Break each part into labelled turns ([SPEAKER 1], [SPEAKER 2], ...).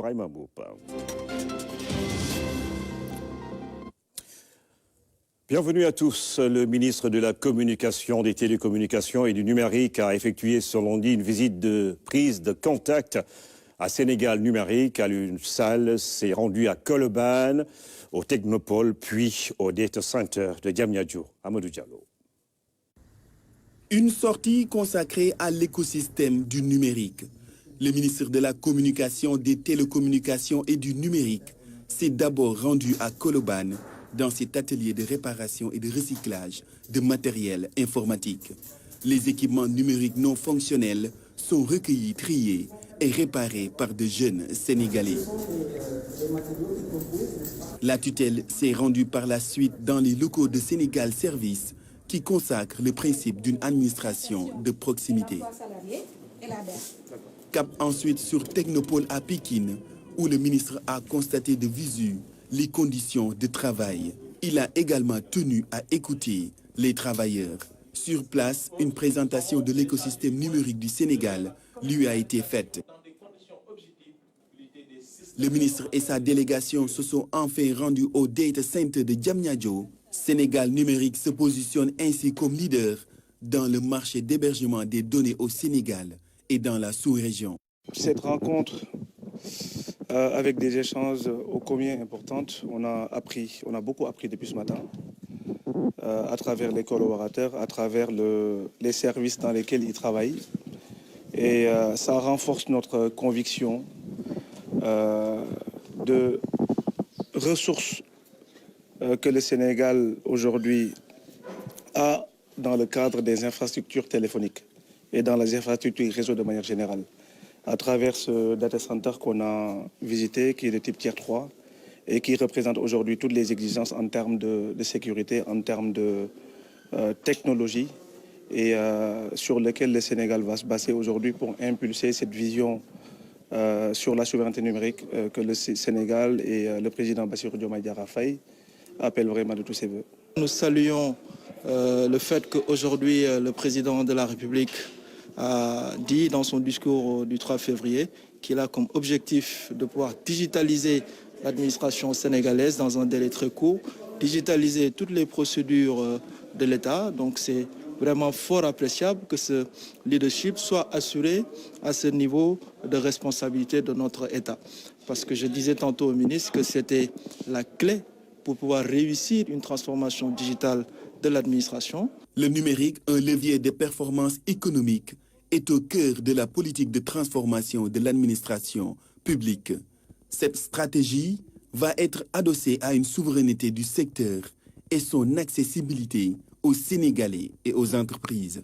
[SPEAKER 1] Ibrahima Mboup. Bienvenue à tous. Le ministre de la Communication, des Télécommunications et du Numérique a effectué ce lundi une visite de prise de contact à Sénégal Numérique. Une salle s'est rendue à Colobane, au Technopole, puis au Data Center de Diamniadio. Amadou Diallo.
[SPEAKER 2] Une sortie consacrée à l'écosystème du numérique. Le ministre de la Communication, des Télécommunications et du Numérique s'est d'abord rendu à Colobane dans cet atelier de réparation et de recyclage de matériel informatique. Les équipements numériques non fonctionnels sont recueillis, triés et réparés par de jeunes Sénégalais. La tutelle s'est rendue par la suite dans les locaux de Sénégal Service qui consacrent le principe d'une administration de proximité. Cap ensuite sur Technopole à Pékin, où le ministre a constaté de visu les conditions de travail. Il a également tenu à écouter les travailleurs. Sur place, une présentation de l'écosystème numérique du Sénégal lui a été faite. Le ministre et sa délégation se sont enfin rendus au Data Center de Diamniadio. Sénégal Numérique se positionne ainsi comme leader dans le marché d'hébergement des données au Sénégal et dans la sous-région.
[SPEAKER 3] Cette rencontre avec des échanges ô combien importantes, on a beaucoup appris depuis ce matin à travers les collaborateurs, à travers les services dans lesquels ils travaillent. Et ça renforce notre conviction de ressources que le Sénégal aujourd'hui a dans le cadre des infrastructures téléphoniques et dans les infrastructures réseau de manière générale. À travers ce data center qu'on a visité, qui est de type Tier 3 et qui représente aujourd'hui toutes les exigences en termes de sécurité, en termes de technologie et sur lequel le Sénégal va se baser aujourd'hui pour impulser cette vision sur la souveraineté numérique que le Sénégal et le président Bassirou Diomaye Diakhar Faye appellent vraiment de tous ses voeux.
[SPEAKER 4] Nous saluons le fait qu'aujourd'hui le président de la République a dit dans son discours du 3 février qu'il a comme objectif de pouvoir digitaliser l'administration sénégalaise dans un délai très court, digitaliser toutes les procédures de l'État. Donc c'est vraiment fort appréciable que ce leadership soit assuré à ce niveau de responsabilité de notre État. Parce que je disais tantôt au ministre que c'était la clé pour pouvoir réussir une transformation digitale de l'administration.
[SPEAKER 2] Le numérique, un levier de performance économique, est au cœur de la politique de transformation de l'administration publique. Cette stratégie va être adossée à une souveraineté du secteur et son accessibilité aux Sénégalais et aux entreprises.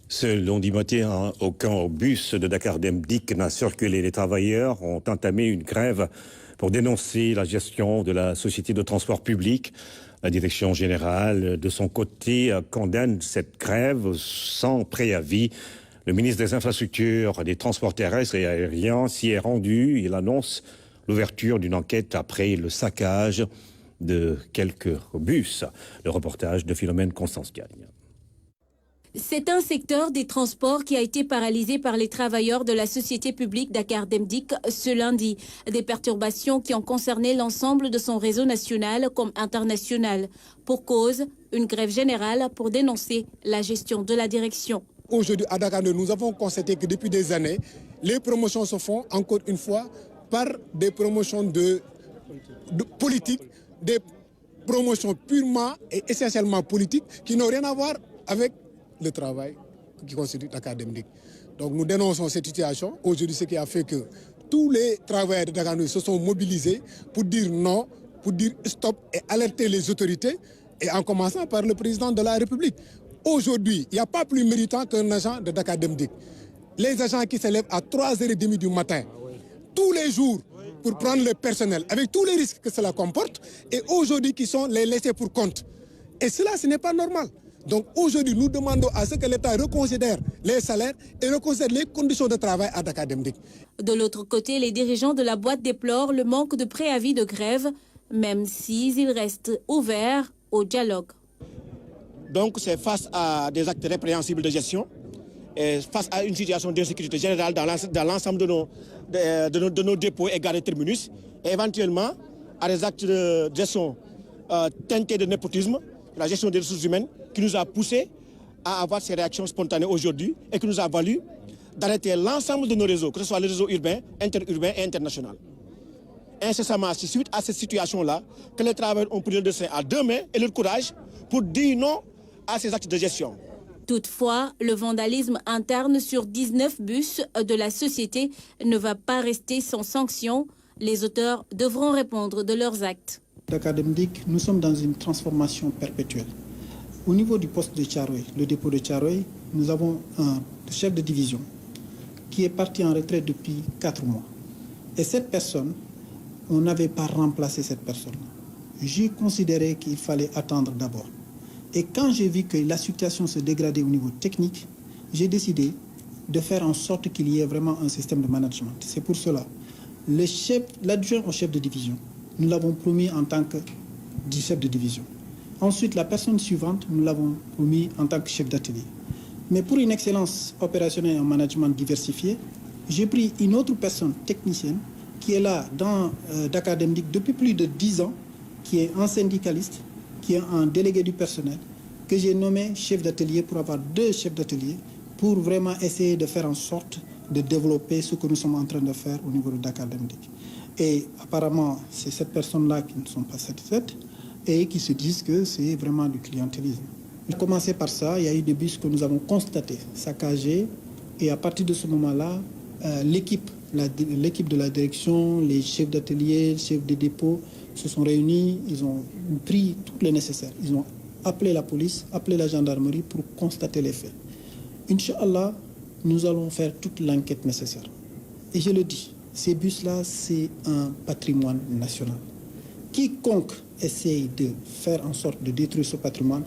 [SPEAKER 1] Ce lundi matin, aucun bus de Dakar Demdik n'a circulé. Les travailleurs ont entamé une grève pour dénoncer la gestion de la société de transport public. La direction générale, de son côté, condamne cette grève sans préavis. Le ministre des Infrastructures, des Transports terrestres et aériens s'y est rendu. Il annonce l'ouverture d'une enquête après le saccage de quelques bus. Le reportage de Philomène Constance-Gagne.
[SPEAKER 5] C'est un secteur des transports qui a été paralysé par les travailleurs de la société publique Dakar Demdik ce lundi. Des perturbations qui ont concerné l'ensemble de son réseau national comme international. Pour cause, une grève générale pour dénoncer la gestion de la direction.
[SPEAKER 6] Aujourd'hui, à Dakar, nous avons constaté que depuis des années, les promotions se font encore une fois par des promotions de politique, des promotions purement et essentiellement politiques qui n'ont rien à voir avec le travail qui constitue Dakar Demdik. Donc nous dénonçons cette situation. Aujourd'hui, ce qui a fait que tous les travailleurs de Dakar se sont mobilisés pour dire non, pour dire stop et alerter les autorités, et en commençant par le président de la République. Aujourd'hui, il n'y a pas plus méritant qu'un agent de Dakar Demdik. Les agents qui se lèvent à 3h30 du matin, tous les jours, pour prendre le personnel, avec tous les risques que cela comporte, et aujourd'hui qui sont les laissés pour compte. Et cela, ce n'est pas normal. Donc aujourd'hui, nous demandons à ce que l'État reconsidère les salaires et reconsidère les conditions de travail à Dakar Demdik.
[SPEAKER 5] De l'autre côté, les dirigeants de la boîte déplorent le manque de préavis de grève, même s'ils restent ouverts au dialogue.
[SPEAKER 7] Donc c'est face à des actes répréhensibles de gestion face à une situation d'insécurité générale dans l'ensemble de nos dépôts et gares de terminus, et éventuellement à des actes de gestion teintés de népotisme, la gestion des ressources humaines, qui nous a poussé à avoir ces réactions spontanées aujourd'hui et qui nous a valu d'arrêter l'ensemble de nos réseaux, que ce soit les réseaux urbains, interurbains et internationaux. Incessamment, c'est suite à cette situation-là que les travailleurs ont pris le destin à deux mains et leur courage pour dire non à ces actes de gestion.
[SPEAKER 5] Toutefois, le vandalisme interne sur 19 bus de la société ne va pas rester sans sanction. Les auteurs devront répondre de leurs actes.
[SPEAKER 8] Dakar Dem Dikk, nous sommes dans une transformation perpétuelle. Au niveau du poste de Thiaroye, le dépôt de Thiaroye, nous avons un chef de division qui est parti en retraite depuis 4 mois. Et cette personne, on n'avait pas remplacé cette personne. J'ai considéré qu'il fallait attendre d'abord. Et quand j'ai vu que la situation se dégradait au niveau technique, j'ai décidé de faire en sorte qu'il y ait vraiment un système de management. C'est pour cela, l'adjoint au chef de division, nous l'avons promis en tant que chef de division. Ensuite, la personne suivante, nous l'avons promis en tant que chef d'atelier. Mais pour une excellence opérationnelle et un management diversifié, j'ai pris une autre personne technicienne qui est là dans Dakar Dem Dikk depuis plus de 10 ans, qui est un syndicaliste, qui est un délégué du personnel, que j'ai nommé chef d'atelier pour avoir 2 chefs d'atelier, pour vraiment essayer de faire en sorte de développer ce que nous sommes en train de faire au niveau de Dakar Dem Dikk. Et apparemment, c'est cette personne-là qui ne sont pas satisfaites et qui se disent que c'est vraiment du clientélisme. J'ai commencé par ça, il y a eu des bus que nous avons constatés, saccagés, et à partir de ce moment-là, l'équipe de la direction, les chefs d'atelier, les chefs de dépôt se sont réunis, ils ont pris tout le nécessaire. Ils ont appelé la police, appelé la gendarmerie pour constater les faits. Inch'Allah, nous allons faire toute l'enquête nécessaire. Et je le dis, ces bus-là, c'est un patrimoine national. Quiconque essaye de faire en sorte de détruire ce patrimoine,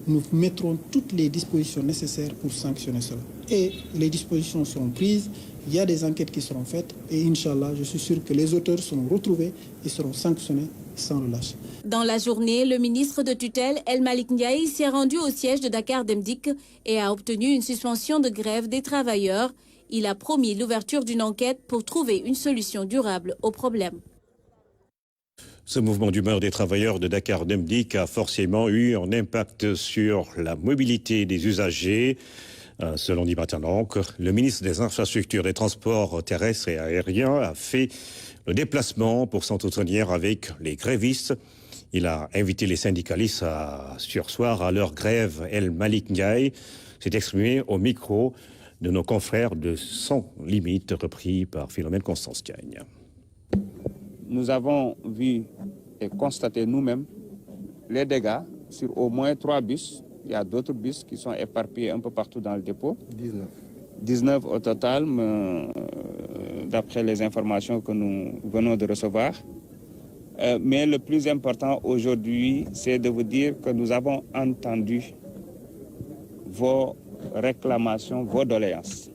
[SPEAKER 8] nous mettrons toutes les dispositions nécessaires pour sanctionner cela. Et les dispositions seront prises, il y a des enquêtes qui seront faites et Inch'Allah, je suis sûr que les auteurs seront retrouvés et seront sanctionnés sans relâche.
[SPEAKER 5] Dans la journée, le ministre de tutelle El Malick Ndiaye s'est rendu au siège de Dakar Dem Dikk et a obtenu une suspension de grève des travailleurs. Il a promis l'ouverture d'une enquête pour trouver une solution durable au problème.
[SPEAKER 1] Ce mouvement d'humeur des travailleurs de Dakar Dem Dikk a forcément eu un impact sur la mobilité des usagers. Selon dit matin donc, le ministre des Infrastructures, des Transports terrestres et aériens a fait le déplacement pour s'entretenir avec les grévistes. Il a invité les syndicalistes à surseoir à leur grève. El Malick Ndiaye s'est exprimé au micro de nos confrères de Sans Limites, repris par Philomène Constance Diagne.
[SPEAKER 9] Nous avons vu et constaté nous-mêmes les dégâts sur au moins 3 bus. Il y a d'autres bus qui sont éparpillés un peu partout dans le dépôt. 19 au total, d'après les informations que nous venons de recevoir. Mais le plus important aujourd'hui, c'est de vous dire que nous avons entendu vos réclamations, vos doléances.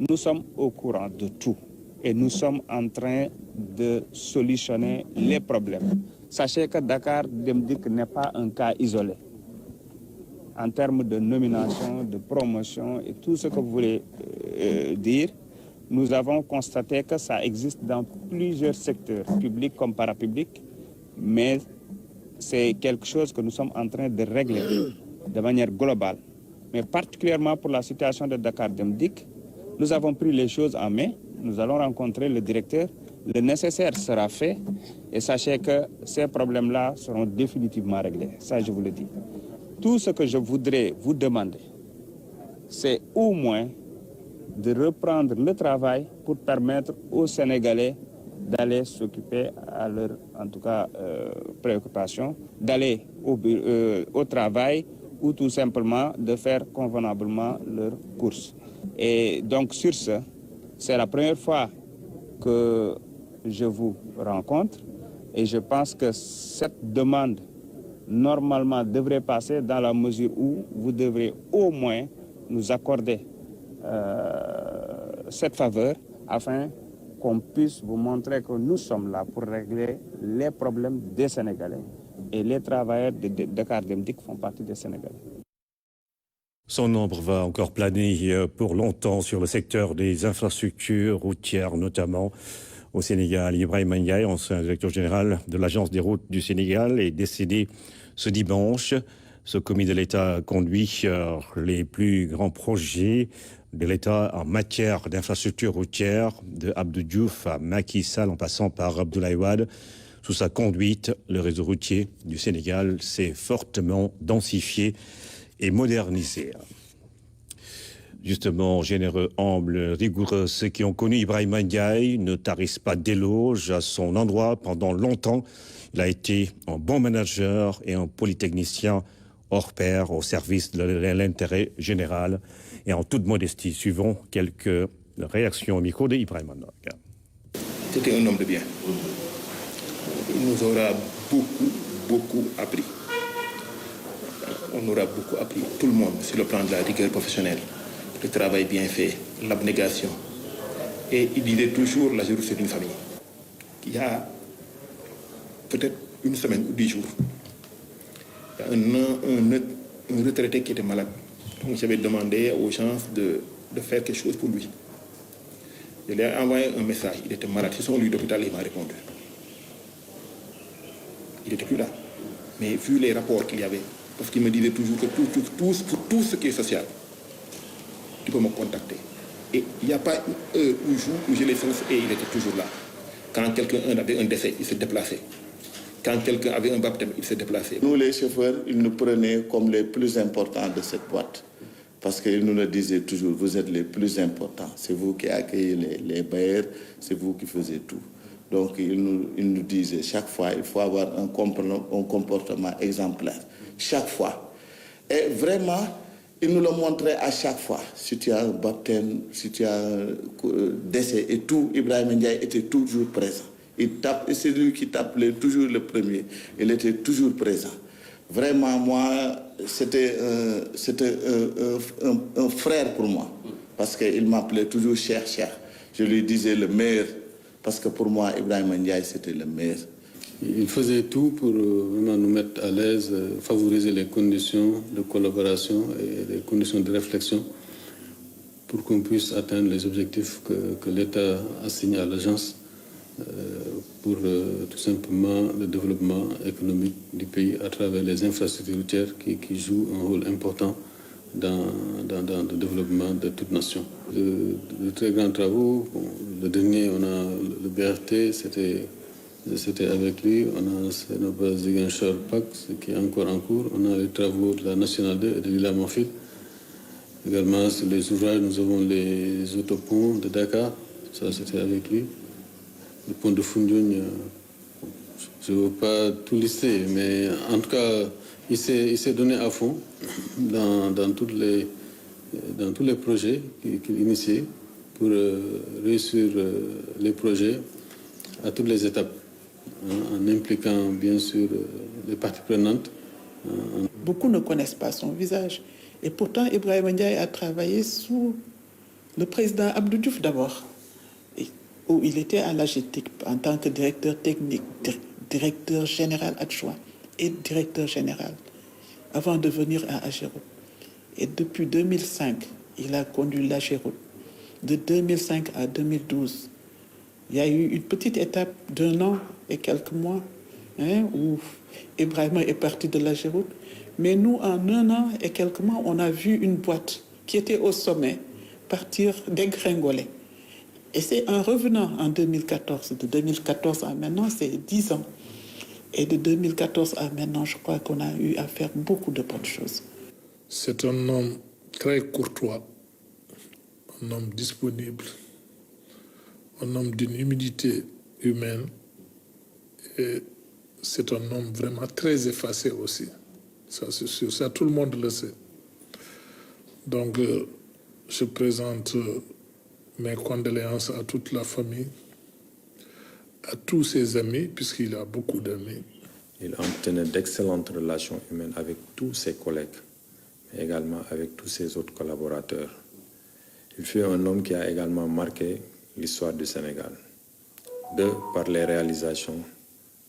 [SPEAKER 9] Nous sommes au courant de tout et nous sommes en train de solutionner les problèmes. Sachez que Dakar Dem Dikk n'est pas un cas isolé. En termes de nomination, de promotion et tout ce que vous voulez dire, nous avons constaté que ça existe dans plusieurs secteurs, publics comme parapublics, mais c'est quelque chose que nous sommes en train de régler de manière globale. Mais particulièrement pour la situation de Dakar Dem Dikk, nous avons pris les choses en main, nous allons rencontrer le directeur, le nécessaire sera fait et sachez que ces problèmes-là seront définitivement réglés, ça je vous le dis. Tout ce que je voudrais vous demander, c'est au moins de reprendre le travail pour permettre aux Sénégalais d'aller s'occuper à leur, en tout cas, préoccupation, d'aller au travail ou tout simplement de faire convenablement leurs courses. Et donc sur ce, c'est la première fois que je vous rencontre et je pense que cette demande normalement devrait passer dans la mesure où vous devrez au moins nous accorder cette faveur afin qu'on puisse vous montrer que nous sommes là pour régler les problèmes des Sénégalais et les travailleurs de Dakar Dem Dikk font partie des Sénégalais.
[SPEAKER 1] Son nombre va encore planer pour longtemps sur le secteur des infrastructures routières, notamment au Sénégal. Ibrahima Ndiaye, ancien directeur général de l'Agence des routes du Sénégal, est décédé ce dimanche. Ce comité de l'État conduit les plus grands projets de l'État en matière d'infrastructures routières, de Abdou Diouf à Macky Sall en passant par Abdoulaye Wade. Sous sa conduite, le réseau routier du Sénégal s'est fortement densifié et modernisé. Justement, généreux, humble, rigoureux, ceux qui ont connu Ibrahima Ndiaye ne tarissent pas d'éloges à son endroit. Pendant longtemps, il a été un bon manager et un polytechnicien hors pair au service de l'intérêt général. Et en toute modestie, suivons quelques réactions au micro d'Ibrahima Ndiaye.
[SPEAKER 10] C'était un homme de bien. Il nous aura beaucoup appris. On aura beaucoup appris, tout le monde, sur le plan de la rigueur professionnelle, le travail bien fait, l'abnégation. Et il disait toujours, la journée c'est une famille. Il y a peut-être une semaine ou 10 jours, il y a un retraité qui était malade. Donc j'avais demandé aux gens de faire quelque chose pour lui. Je lui ai envoyé un message, il était malade. C'est son lit d'hôpital, il m'a répondu. Il n'était plus là. Mais vu les rapports qu'il y avait, parce qu'il me disait toujours que tout ce qui est social, tu peux me contacter. Et il n'y a pas une heure ou jour où je l'ai fait et il était toujours là. Quand quelqu'un avait un décès, il se déplaçait. Quand quelqu'un avait un baptême, il se déplaçait.
[SPEAKER 11] Nous, les chauffeurs, ils nous prenaient comme les plus importants de cette boîte. Parce qu'ils nous le disaient toujours, vous êtes les plus importants. C'est vous qui accueillez les bailleurs, c'est vous qui faisiez tout. Donc, ils nous disaient chaque fois, il faut avoir un comportement exemplaire. Chaque fois. Et vraiment, ils nous le montraient à chaque fois. Si tu as un baptême, si tu as un décès et tout, Ibrahima Ndiaye était toujours présent. C'est lui qui t'appelait toujours le premier. Il était toujours présent. Vraiment, moi, c'était un frère pour moi. Parce qu'il m'appelait toujours cher. Je lui disais le meilleur. Parce que pour moi, Ibrahima Ndiaye, c'était le meilleur.
[SPEAKER 12] Il faisait tout pour vraiment nous mettre à l'aise, favoriser les conditions de collaboration et les conditions de réflexion pour qu'on puisse atteindre les objectifs que l'État assigne à l'agence pour tout simplement le développement économique du pays à travers les infrastructures routières qui jouent un rôle important dans le développement de toute nation. De très grands travaux, le dernier, on a le BRT, c'était avec lui, on a Sénégal Ziguinchor Pax qui est encore en cours, on a les travaux de la Nationale 2 et de l'île Monfil. Également sur les ouvrages, nous avons les autoponts de Dakar, ça c'était avec lui. Le pont de Foundiougne, je ne veux pas tout lister, mais en tout cas, il s'est donné à fond dans tous les projets qu'il initiait pour réussir les projets à toutes les étapes, en impliquant bien sûr les parties prenantes.
[SPEAKER 13] Beaucoup ne connaissent pas son visage. Et pourtant, Ibrahima Ndiaye a travaillé sous le président Abdou Diouf d'abord, où il était à l'AGETIC en tant que directeur technique, directeur général adjoint et directeur général, avant de venir à AGEROUTE. Et depuis 2005, il a conduit l'AGEROUTE. De 2005 à 2012, il y a eu une petite étape d'1 an et quelques mois où Ibrahima est parti de l'AGEROUTE. Mais nous, en 1 an et quelques mois, on a vu une boîte qui était au sommet partir dégringoler. Et c'est en revenant en 2014, de 2014 à maintenant, c'est 10 ans. Et de 2014 à maintenant, je crois qu'on a eu à faire beaucoup de bonnes choses.
[SPEAKER 14] C'est un homme très courtois, un homme disponible, un homme d'une humilité humaine. Et c'est un homme vraiment très effacé aussi. Ça, c'est sûr, ça tout le monde le sait. Donc, je présente mes condoléances à toute la famille, à tous ses amis, puisqu'il a beaucoup d'amis.
[SPEAKER 15] Il entretenait d'excellentes relations humaines avec tous ses collègues, mais également avec tous ses autres collaborateurs. Il fut un homme qui a également marqué l'histoire du Sénégal, par les réalisations,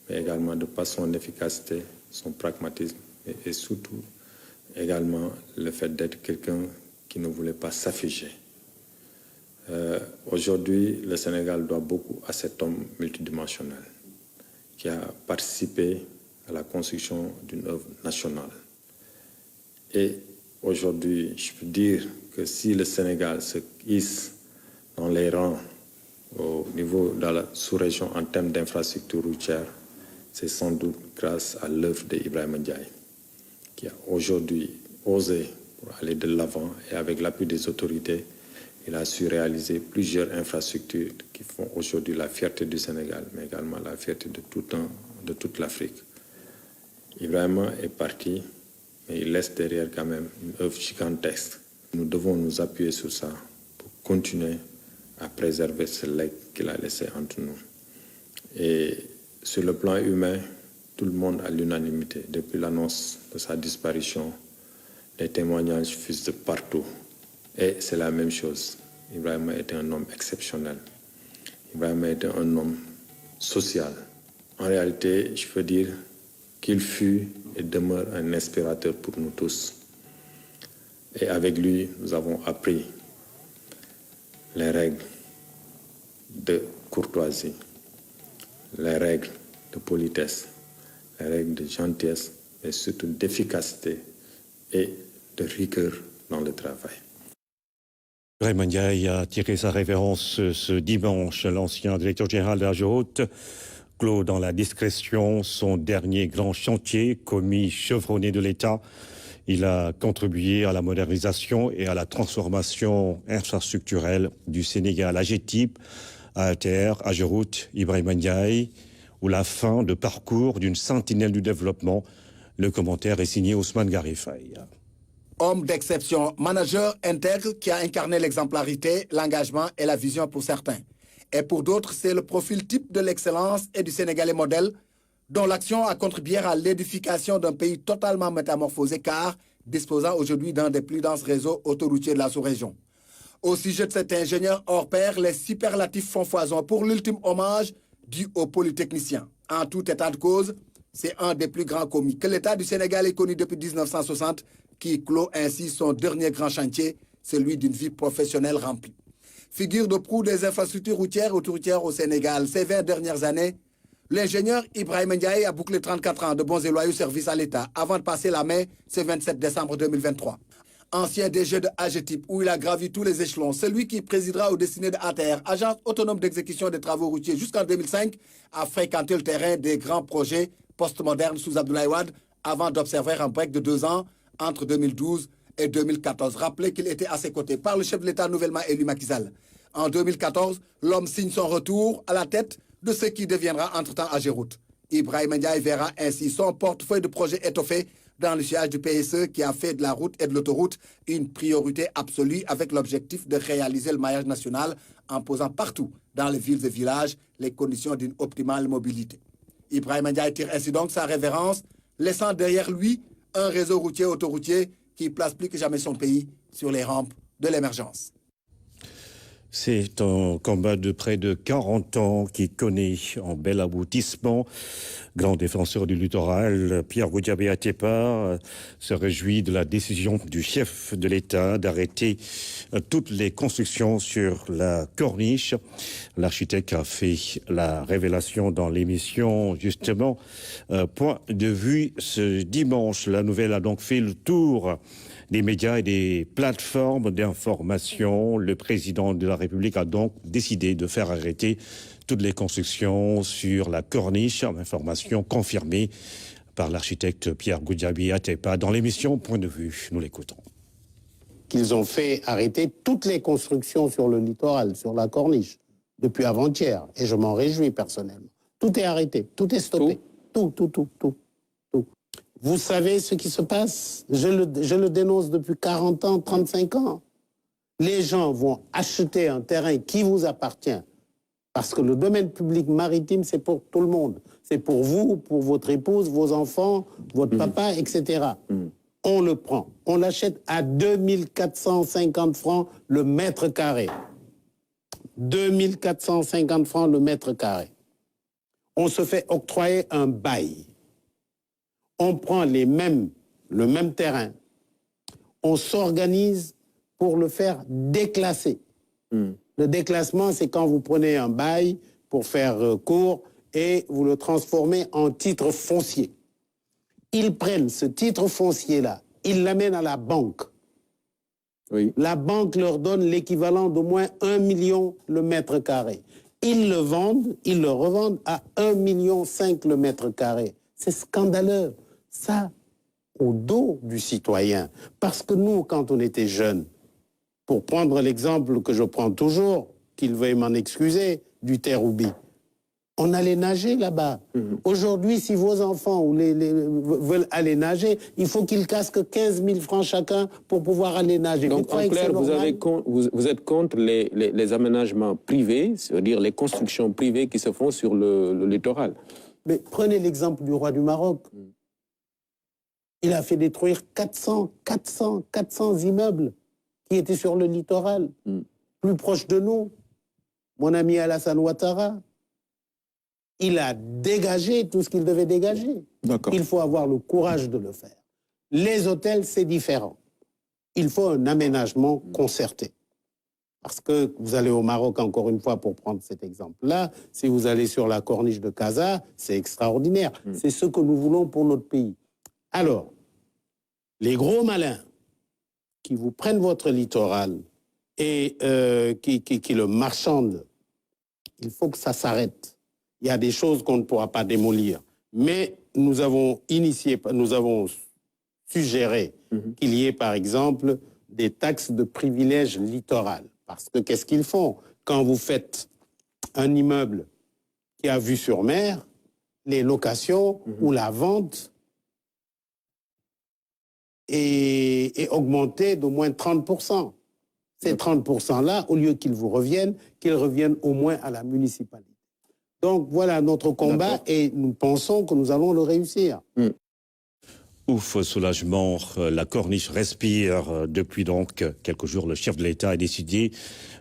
[SPEAKER 15] mais également par son efficacité, son pragmatisme et surtout également le fait d'être quelqu'un qui ne voulait pas s'afficher. Aujourd'hui, le Sénégal doit beaucoup à cet homme multidimensionnel qui a participé à la construction d'une œuvre nationale. Et aujourd'hui, je peux dire que si le Sénégal se hisse dans les rangs au niveau de la sous-région en termes d'infrastructures routières, c'est sans doute grâce à l'œuvre d'Ibrahima Ndiaye, qui a aujourd'hui osé pour aller de l'avant et avec l'appui des autorités, il a su réaliser plusieurs infrastructures qui font aujourd'hui la fierté du Sénégal, mais également la fierté de toute l'Afrique. Ibrahima est parti, mais il laisse derrière quand même une œuvre gigantesque. Nous devons nous appuyer sur ça pour continuer à préserver ce legs qu'il a laissé entre nous. Et sur le plan humain, tout le monde à l'unanimité. Depuis l'annonce de sa disparition, les témoignages fusent de partout. Et c'est la même chose. Ibrahima était un homme exceptionnel. Ibrahima était un homme social. En réalité, je peux dire qu'il fut et demeure un inspirateur pour nous tous. Et avec lui, nous avons appris les règles de courtoisie, les règles de politesse, les règles de gentillesse, et surtout d'efficacité et de rigueur dans le travail.
[SPEAKER 1] Ibrahima Ndiaye a tiré sa révérence ce dimanche. L'ancien directeur général de l'AGEROUTE clôt dans la discrétion son dernier grand chantier, commis chevronné de l'État. Il a contribué à la modernisation et à la transformation infrastructurelle du Sénégal. AGETIP, AETR, AGEROUTE, Ibrahima Ndiaye, ou la fin de parcours d'une sentinelle du développement. Le commentaire est signé Ousmane Garifaye.
[SPEAKER 16] Homme d'exception, manager intègre qui a incarné l'exemplarité, l'engagement et la vision pour certains. Et pour d'autres, c'est le profil type de l'excellence et du Sénégalais modèle, dont l'action a contribué à l'édification d'un pays totalement métamorphosé car disposant aujourd'hui d'un des plus denses réseaux autoroutiers de la sous-région. Au sujet de cet ingénieur hors pair, les superlatifs font foison pour l'ultime hommage dû aux polytechniciens. En tout état de cause, c'est un des plus grands commis que l'État du Sénégal ait connu depuis 1960 qui clôt ainsi son dernier grand chantier, celui d'une vie professionnelle remplie. Figure de proue des infrastructures routières et autoroutières au Sénégal, ces 20 dernières années, l'ingénieur Ibrahima Ndiaye a bouclé 34 ans de bons et loyaux services à l'État avant de passer la main ce 27 décembre 2023. Ancien DG de AGETIP, où il a gravi tous les échelons, celui qui présidera aux destinées de ATR, agence autonome d'exécution des travaux routiers jusqu'en 2005, a fréquenté le terrain des grands projets postmodernes sous Abdoulaye Wade avant d'observer un break de 2 ans entre 2012 et 2014. Rappelez qu'il était à ses côtés par le chef de l'État nouvellement élu Macky Sall. En 2014, l'homme signe son retour à la tête de ce qui deviendra entre-temps AGEROUTE. Ibrahima Ndiaye verra ainsi son portefeuille de projets étoffé dans le sillage du PSE qui a fait de la route et de l'autoroute une priorité absolue avec l'objectif de réaliser le maillage national en posant partout dans les villes et villages les conditions d'une optimale mobilité. Ibrahima Ndiaye tire ainsi donc sa révérence, laissant derrière lui un réseau routier autoroutier qui place plus que jamais son pays sur les rampes de l'émergence.
[SPEAKER 1] C'est un combat de près de 40 ans qui connaît un bel aboutissement. Grand défenseur du littoral, Pierre Goudiaby Atepa se réjouit de la décision du chef de l'État d'arrêter toutes les constructions sur la corniche. L'architecte a fait la révélation dans l'émission, justement, Point de vue ce dimanche. La nouvelle a donc fait le tour des médias et des plateformes d'information. Le président de la République a donc décidé de faire arrêter toutes les constructions sur la corniche, information confirmée par l'architecte Pierre Goudiaby Atepa dans l'émission Point de vue. Nous l'écoutons.
[SPEAKER 17] Qu'ils ont fait arrêter toutes les constructions sur le littoral, sur la corniche, depuis avant-hier. Et je m'en réjouis personnellement. Tout est arrêté, tout est stoppé. Tout. Vous savez ce qui se passe? Je le dénonce depuis 40 ans, 35 ans. Les gens vont acheter un terrain qui vous appartient parce que le domaine public maritime, c'est pour tout le monde. C'est pour vous, pour votre épouse, vos enfants, votre papa, etc. On le prend. On l'achète à 2450 francs le mètre carré. 2450 francs le mètre carré. On se fait octroyer un bail. On prend le même terrain, on s'organise pour le faire déclasser. Le déclassement, c'est quand vous prenez un bail pour faire court et vous le transformez en titre foncier. Ils prennent ce titre foncier-là, ils l'amènent à la banque. Oui. La banque leur donne l'équivalent d'au moins 1 million le mètre carré. Ils le vendent, ils le revendent à 1,5 million le mètre carré. C'est scandaleux. Ça, au dos du citoyen. Parce que nous, quand on était jeunes, pour prendre l'exemple que je prends toujours, qu'il veuille m'en excuser, du Terroubi, on allait nager là-bas. Aujourd'hui, si vos enfants veulent aller nager, il faut qu'ils casquent 15 000 francs chacun pour pouvoir aller nager.
[SPEAKER 18] Donc, en clair, vous êtes contre les aménagements privés, c'est-à-dire les constructions privées qui se font sur le littoral.
[SPEAKER 17] Mais prenez l'exemple du roi du Maroc. Il a fait détruire 400 immeubles qui étaient sur le littoral, plus proche de nous. Mon ami Alassane Ouattara, il a dégagé tout ce qu'il devait dégager. Il faut avoir le courage de le faire. Les hôtels, c'est différent. Il faut un aménagement concerté. Parce que vous allez au Maroc, encore une fois, pour prendre cet exemple-là, si vous allez sur la corniche de Casa, c'est extraordinaire. C'est ce que nous voulons pour notre pays. Alors, les gros malins qui vous prennent votre littoral et qui le marchandent, il faut que ça s'arrête. Il y a des choses qu'on ne pourra pas démolir. Mais nous avons suggéré qu'il y ait, par exemple, des taxes de privilège littoral. Parce que qu'est-ce qu'ils font? Quand vous faites un immeuble qui a vue sur mer, les locations ou la vente est augmentée d'au moins 30%. Ces 30%-là, au lieu qu'ils vous reviennent, qu'ils reviennent au moins à la municipalité. Donc voilà notre combat et nous pensons que nous allons le réussir.
[SPEAKER 1] Ouf, soulagement, la corniche respire. Depuis donc quelques jours, le chef de l'État a décidé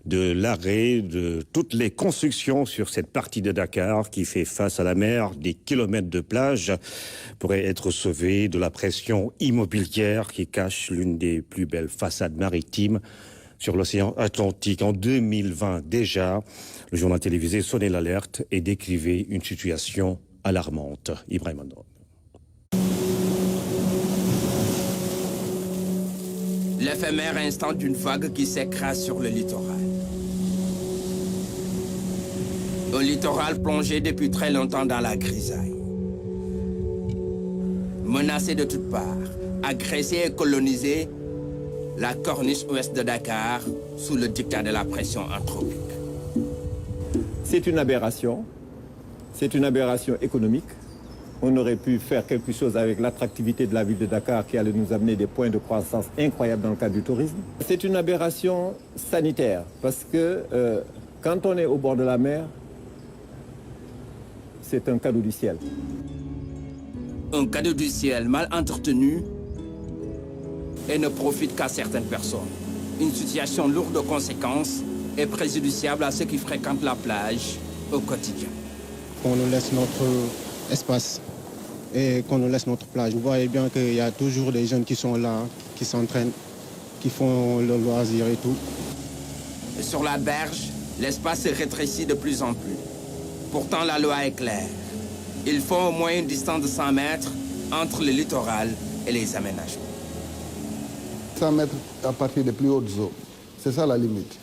[SPEAKER 1] de l'arrêt de toutes les constructions sur cette partie de Dakar qui fait face à la mer. Des kilomètres de plage pourraient être sauvés de la pression immobilière qui cache l'une des plus belles façades maritimes sur l'océan Atlantique. En 2020 déjà, le journal télévisé sonnait l'alerte et décrivait une situation alarmante. Ibrahim Andron.
[SPEAKER 19] L'éphémère instant d'une vague qui s'écrase sur le littoral. Un littoral plongé depuis très longtemps dans la grisaille. Menacé de toutes parts, agressé et colonisé, la corniche ouest de Dakar sous le diktat de la pression anthropique.
[SPEAKER 20] C'est une aberration économique. On aurait pu faire quelque chose avec l'attractivité de la ville de Dakar qui allait nous amener des points de croissance incroyables dans le cadre du tourisme. C'est une aberration sanitaire parce que quand on est au bord de la mer, c'est un cadeau du ciel.
[SPEAKER 19] Un cadeau du ciel mal entretenu et ne profite qu'à certaines personnes. Une situation lourde de conséquences et préjudiciable à ceux qui fréquentent la plage au quotidien.
[SPEAKER 21] On nous laisse notre espace et qu'on nous laisse notre plage. Vous voyez bien qu'il y a toujours des jeunes qui sont là, qui s'entraînent, qui font le loisir et tout.
[SPEAKER 19] Et sur la berge, l'espace se rétrécit de plus en plus. Pourtant, la loi est claire. Il faut au moins une distance de 100 mètres entre le littoral et les aménagements.
[SPEAKER 22] 100 mètres à partir des plus hautes eaux. C'est ça la limite.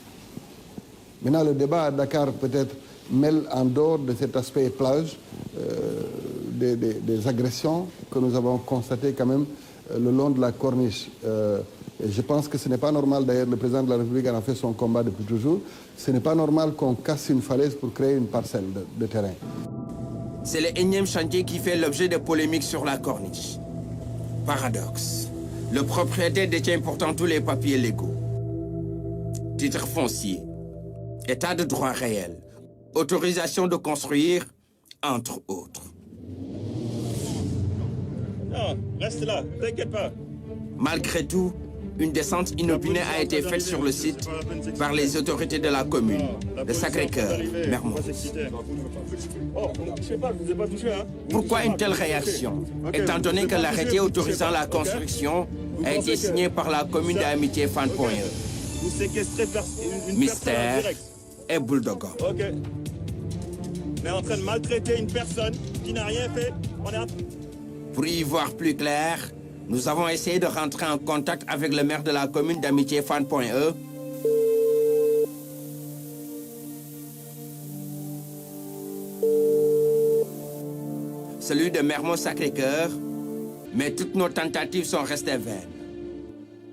[SPEAKER 22] Maintenant, le débat à Dakar peut-être mêle en dehors de cet aspect plage des agressions que nous avons constatées quand même le long de la corniche. Et je pense que ce n'est pas normal, d'ailleurs le président de la République en a fait son combat depuis toujours, ce n'est pas normal qu'on casse une falaise pour créer une parcelle de terrain.
[SPEAKER 19] C'est le énième chantier qui fait l'objet de polémiques sur la corniche. Paradoxe. Le propriétaire détient pourtant tous les papiers légaux. Titre foncier, état de droit réel, autorisation de construire, entre autres.
[SPEAKER 23] Non, reste là, t'inquiète pas.
[SPEAKER 19] Malgré tout, une descente inopinée a été faite sur le site par les autorités de la commune, de Sacré-Cœur, Mermoz.
[SPEAKER 23] Oh, je sais pas, je vous ai pas touché, hein.
[SPEAKER 19] Pourquoi une telle réaction, étant donné que l'arrêté autorisant la construction a été signé par la commune d'Amitié Fann Point E.
[SPEAKER 23] Vous séquestrez une
[SPEAKER 19] Mystère
[SPEAKER 23] personne en direct.
[SPEAKER 19] et Bulldogo.
[SPEAKER 23] Ok. On est en train de maltraiter une personne qui n'a rien fait.
[SPEAKER 19] Pour y voir plus clair, nous avons essayé de rentrer en contact avec le maire de la commune d'Amitié Fann Point E. Celui de Mermoz-Sacré-Cœur, mais toutes nos tentatives sont restées vaines.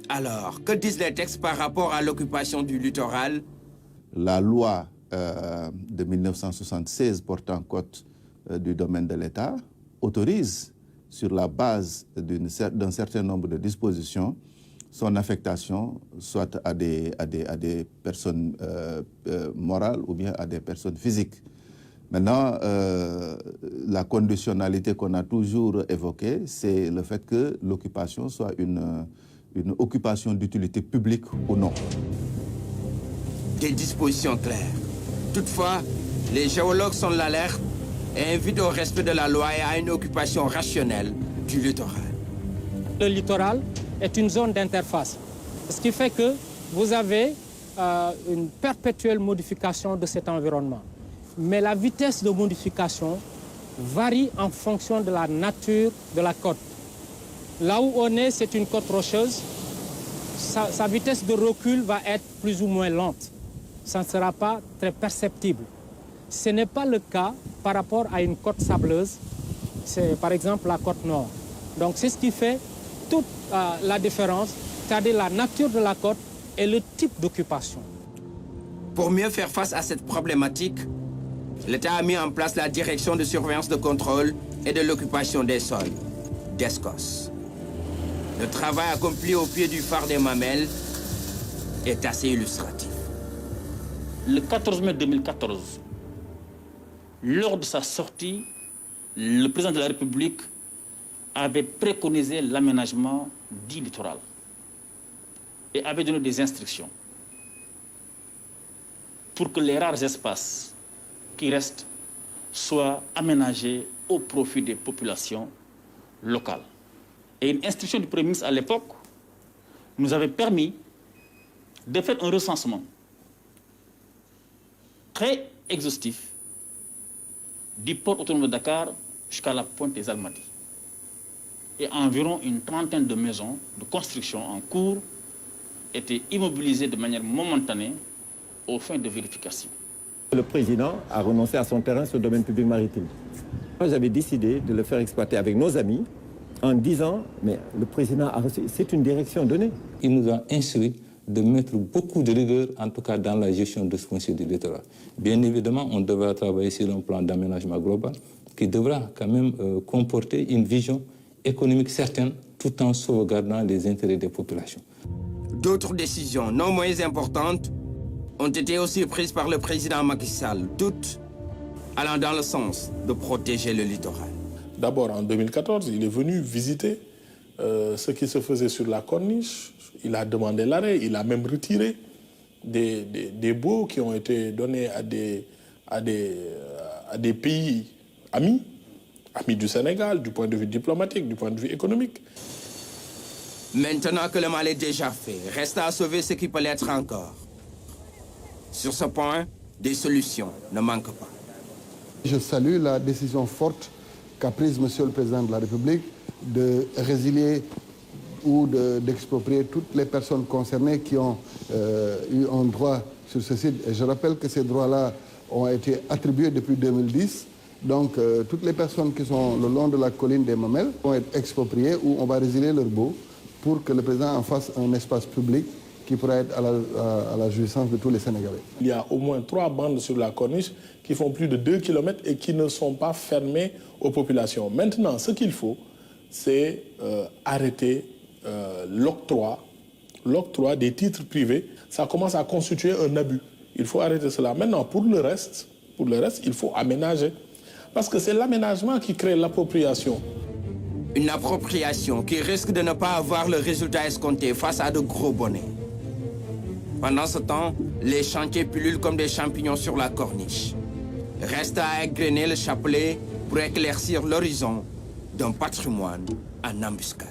[SPEAKER 19] Alors, que disent les textes par rapport à l'occupation du littoral?
[SPEAKER 11] La loi de 1976 portant côte du domaine de l'État autorise, sur la base d'un certain nombre de dispositions, son affectation soit à des personnes morales ou bien à des personnes physiques. Maintenant, la conditionnalité qu'on a toujours évoquée, c'est le fait que l'occupation soit une occupation d'utilité publique ou non.
[SPEAKER 19] Des dispositions claires. Toutefois, les géologues sont l'alerte et invitent au respect de la loi et à une occupation rationnelle du littoral.
[SPEAKER 2] Le littoral est une zone d'interface, ce qui fait que vous avez une perpétuelle modification de cet environnement. Mais la vitesse de modification varie en fonction de la nature de la côte. Là où on est, c'est une côte rocheuse. Sa vitesse de recul va être plus ou moins lente. Ça ne sera pas très perceptible. Ce n'est pas le cas par rapport à une côte sableuse. C'est par exemple la côte nord. Donc c'est ce qui fait toute la différence, c'est-à-dire la nature de la côte et le type d'occupation.
[SPEAKER 19] Pour mieux faire face à cette problématique, l'État a mis en place la Direction de surveillance de contrôle et de l'occupation des sols, DESCOS. Le travail accompli au pied du phare des Mamelles est assez illustratif.
[SPEAKER 3] Le 14 mai 2014, lors de sa sortie, le président de la République avait préconisé l'aménagement du littoral et avait donné des instructions pour que les rares espaces qui restent soient aménagés au profit des populations locales. Et une instruction du Premier ministre à l'époque nous avait permis de faire un recensement très exhaustif du port autonome de Dakar jusqu'à la pointe des Almadies. Et environ une trentaine de maisons de construction en cours étaient immobilisées de manière momentanée aux fins de vérification.
[SPEAKER 20] Le président a renoncé à son terrain sur le domaine public maritime. Moi, j'avais décidé de le faire exploiter avec nos amis en disant, mais le président a reçu, c'est une direction donnée.
[SPEAKER 4] Il nous a instruit de mettre beaucoup de rigueur, en tout cas dans la gestion de ce foncier du littoral. Bien évidemment, on devra travailler sur un plan d'aménagement global qui devra quand même comporter une vision économique certaine tout en sauvegardant les intérêts des populations.
[SPEAKER 19] D'autres décisions non moins importantes ont été aussi prises par le président Macky Sall, toutes allant dans le sens de protéger le littoral.
[SPEAKER 14] D'abord, en 2014, il est venu visiter ce qui se faisait sur la corniche. Il a demandé l'arrêt, il a même retiré des baux qui ont été donnés à des pays amis du Sénégal, du point de vue diplomatique, du point de vue économique.
[SPEAKER 19] Maintenant que le mal est déjà fait, reste à sauver ce qui peut l'être encore. Sur ce point, des solutions ne manquent pas.
[SPEAKER 22] Je salue la décision forte qu'a prise Monsieur le Président de la République de résilier ou d'exproprier toutes les personnes concernées qui ont eu un droit sur ce site. Et je rappelle que ces droits-là ont été attribués depuis 2010. Donc, toutes les personnes qui sont le long de la colline des Mamelles vont être expropriées ou on va résilier leurs baux pour que le président en fasse un espace public qui pourra être à la jouissance de tous les Sénégalais.
[SPEAKER 14] Il y a au moins 3 bandes sur la corniche qui font plus de 2 km et qui ne sont pas fermées aux populations. Maintenant, ce qu'il faut, c'est arrêter l'octroi des titres privés. Ça commence à constituer un abus. Il faut arrêter cela. Maintenant, pour le reste, il faut aménager. Parce que c'est l'aménagement qui crée l'appropriation.
[SPEAKER 19] Une appropriation qui risque de ne pas avoir le résultat escompté face à de gros bonnets. Pendant ce temps, les chantiers pullulent comme des champignons sur la corniche. Reste à égrener le chapelet pour éclaircir l'horizon d'un patrimoine en embuscade.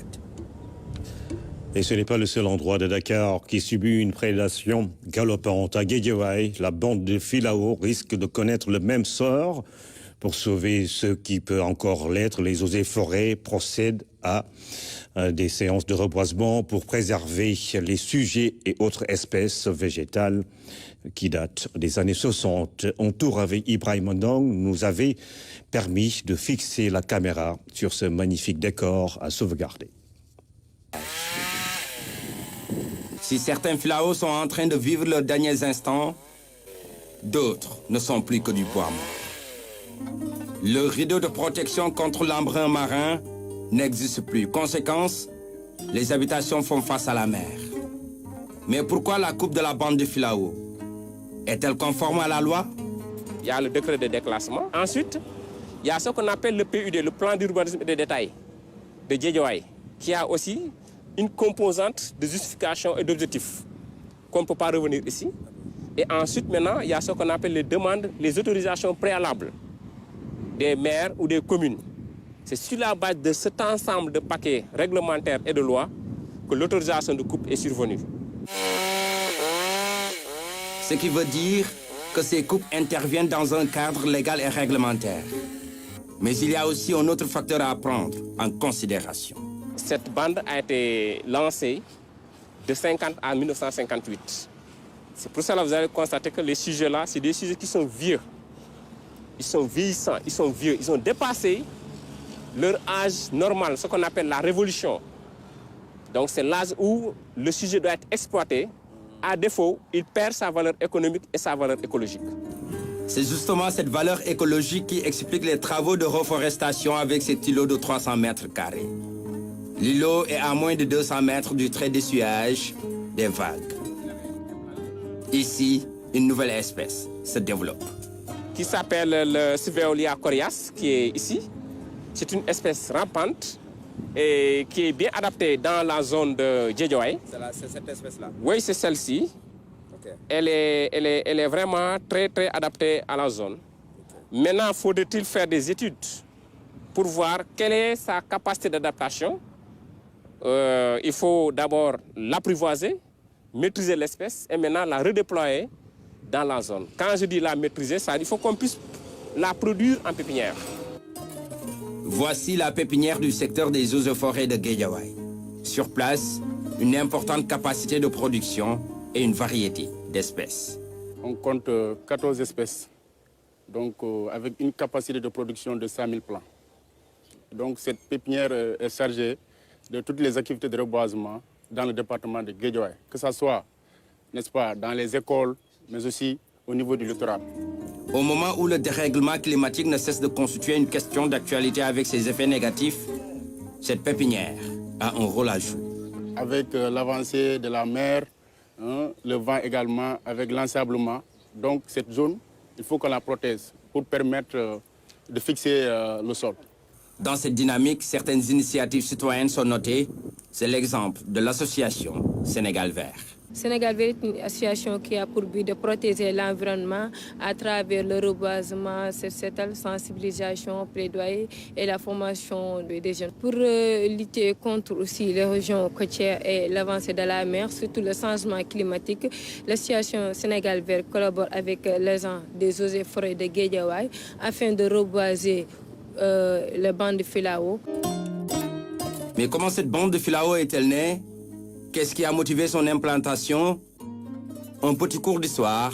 [SPEAKER 1] Et ce n'est pas le seul endroit de Dakar qui subit une prédation galopante. À Guédiawaye, la bande de Filao risque de connaître le même sort. Pour sauver ce qui peut encore l'être, les eaux et forêts procèdent à des séances de reboisement pour préserver les sujets et autres espèces végétales qui datent des années 60. Un tour avec Ibrahim Ndong nous avait permis de fixer la caméra sur ce magnifique décor à sauvegarder.
[SPEAKER 19] Si certains Filao sont en train de vivre leurs derniers instants, d'autres ne sont plus que du bois mort. Le rideau de protection contre l'embrun marin n'existe plus. Conséquence, les habitations font face à la mer. Mais pourquoi la coupe de la bande de Filao? Est-elle conforme à la loi?
[SPEAKER 18] Il y a le décret de déclassement. Ensuite, il y a ce qu'on appelle le PUD, le plan d'urbanisme et de détail de Guédiawaye, qui a aussi une composante de justification et d'objectif qu'on ne peut pas revenir ici. Et ensuite, maintenant, il y a ce qu'on appelle les demandes, les autorisations préalables des maires ou des communes. C'est sur la base de cet ensemble de paquets réglementaires et de lois que l'autorisation de coupe est survenue.
[SPEAKER 19] Ce qui veut dire que ces coupes interviennent dans un cadre légal et réglementaire. Mais il y a aussi un autre facteur à prendre en considération.
[SPEAKER 18] Cette bande a été lancée de 50 à 1958. C'est pour cela que vous allez constater que les sujets-là, c'est des sujets qui sont vieux. Ils sont vieillissants, ils sont vieux, ils ont dépassé leur âge normal, ce qu'on appelle la révolution. Donc c'est l'âge où le sujet doit être exploité. À défaut, il perd sa valeur économique et sa valeur écologique.
[SPEAKER 19] C'est justement cette valeur écologique qui explique les travaux de reforestation avec cet îlot de 300 mètres carrés. L'îlot est à moins de 200 mètres du trait d'essuyage des vagues. Ici, une nouvelle espèce se développe.
[SPEAKER 18] Qui s'appelle le Cyveolia coriace, qui est ici. C'est une espèce rampante et qui est bien adaptée dans la zone de Guédiawaye.
[SPEAKER 19] C'est cette espèce-là?
[SPEAKER 18] Oui, c'est celle-ci.
[SPEAKER 19] Okay.
[SPEAKER 18] Elle est vraiment très, très adaptée à la zone. Okay. Maintenant, faudrait-il faire des études pour voir quelle est sa capacité d'adaptation. Il faut d'abord l'apprivoiser, maîtriser l'espèce et maintenant la redéployer dans la zone. Quand je dis la maîtriser, ça, il faut qu'on puisse la produire en pépinière.
[SPEAKER 19] Voici la pépinière du secteur des eaux et forêts de Guédiawaye. Sur place, une importante capacité de production et une variété d'espèces.
[SPEAKER 6] On compte 14 espèces, donc avec une capacité de production de 5 000 plants. Donc cette pépinière est chargée de toutes les activités de reboisement dans le département de Guédiawaye, que ce soit, n'est-ce pas, dans les écoles, mais aussi au niveau du littoral.
[SPEAKER 19] Au moment où le dérèglement climatique ne cesse de constituer une question d'actualité avec ses effets négatifs, cette pépinière a un rôle à jouer.
[SPEAKER 6] Avec l'avancée de la mer, le vent également, avec l'ensablement, donc cette zone, il faut qu'on la protège pour permettre de fixer le sol.
[SPEAKER 19] Dans cette dynamique, certaines initiatives citoyennes sont notées. C'est l'exemple de l'association Sénégal Vert.
[SPEAKER 7] Sénégal Vert est une association qui a pour but de protéger l'environnement à travers le reboisement, cette sensibilisation, plaidoyer et la formation des jeunes. Pour lutter contre aussi l'érosion côtière et l'avancée de la mer, surtout le changement climatique, l'association Sénégal Vert collabore avec les gens des eaux et forêts de Guédiawaye afin de reboiser les bandes de Filao.
[SPEAKER 19] Mais comment cette bande de Filao est-elle née? Qu'est-ce qui a motivé son implantation? Un petit cours d'histoire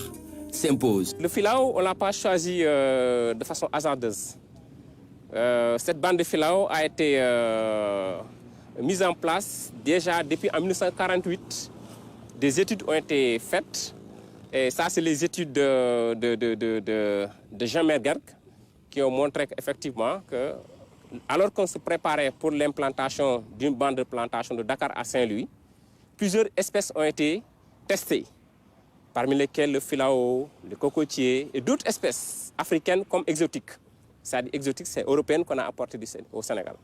[SPEAKER 19] s'impose.
[SPEAKER 18] Le Filao, on ne l'a pas choisi de façon hasardeuse. Cette bande de Filao a été mise en place déjà depuis en 1948. Des études ont été faites. Et ça, c'est les études de Jean Mergerg qui ont montré qu'effectivement, alors qu'on se préparait pour l'implantation d'une bande de plantation de Dakar à Saint-Louis, plusieurs espèces ont été testées, parmi lesquelles le filao, le cocotier et d'autres espèces africaines comme exotiques. C'est-à-dire exotiques, c'est européenne qu'on a apporté au Sénégal.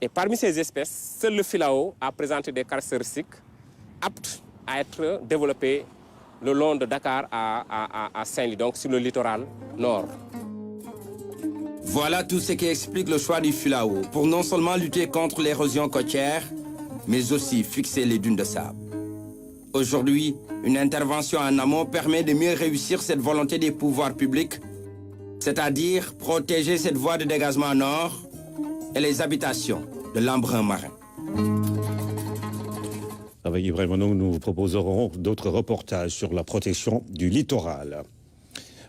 [SPEAKER 18] Et parmi ces espèces, seul le filao a présenté des caractéristiques aptes à être développées le long de Dakar à Saint-Louis, donc sur le littoral nord.
[SPEAKER 19] Voilà tout ce qui explique le choix du filao pour non seulement lutter contre l'érosion côtière, mais aussi fixer les dunes de sable. Aujourd'hui, une intervention en amont permet de mieux réussir cette volonté des pouvoirs publics, c'est-à-dire protéger cette voie de dégagement nord et les habitations de l'embrun marin.
[SPEAKER 1] Avec Ibrahim Manou, nous vous proposerons d'autres reportages sur la protection du littoral.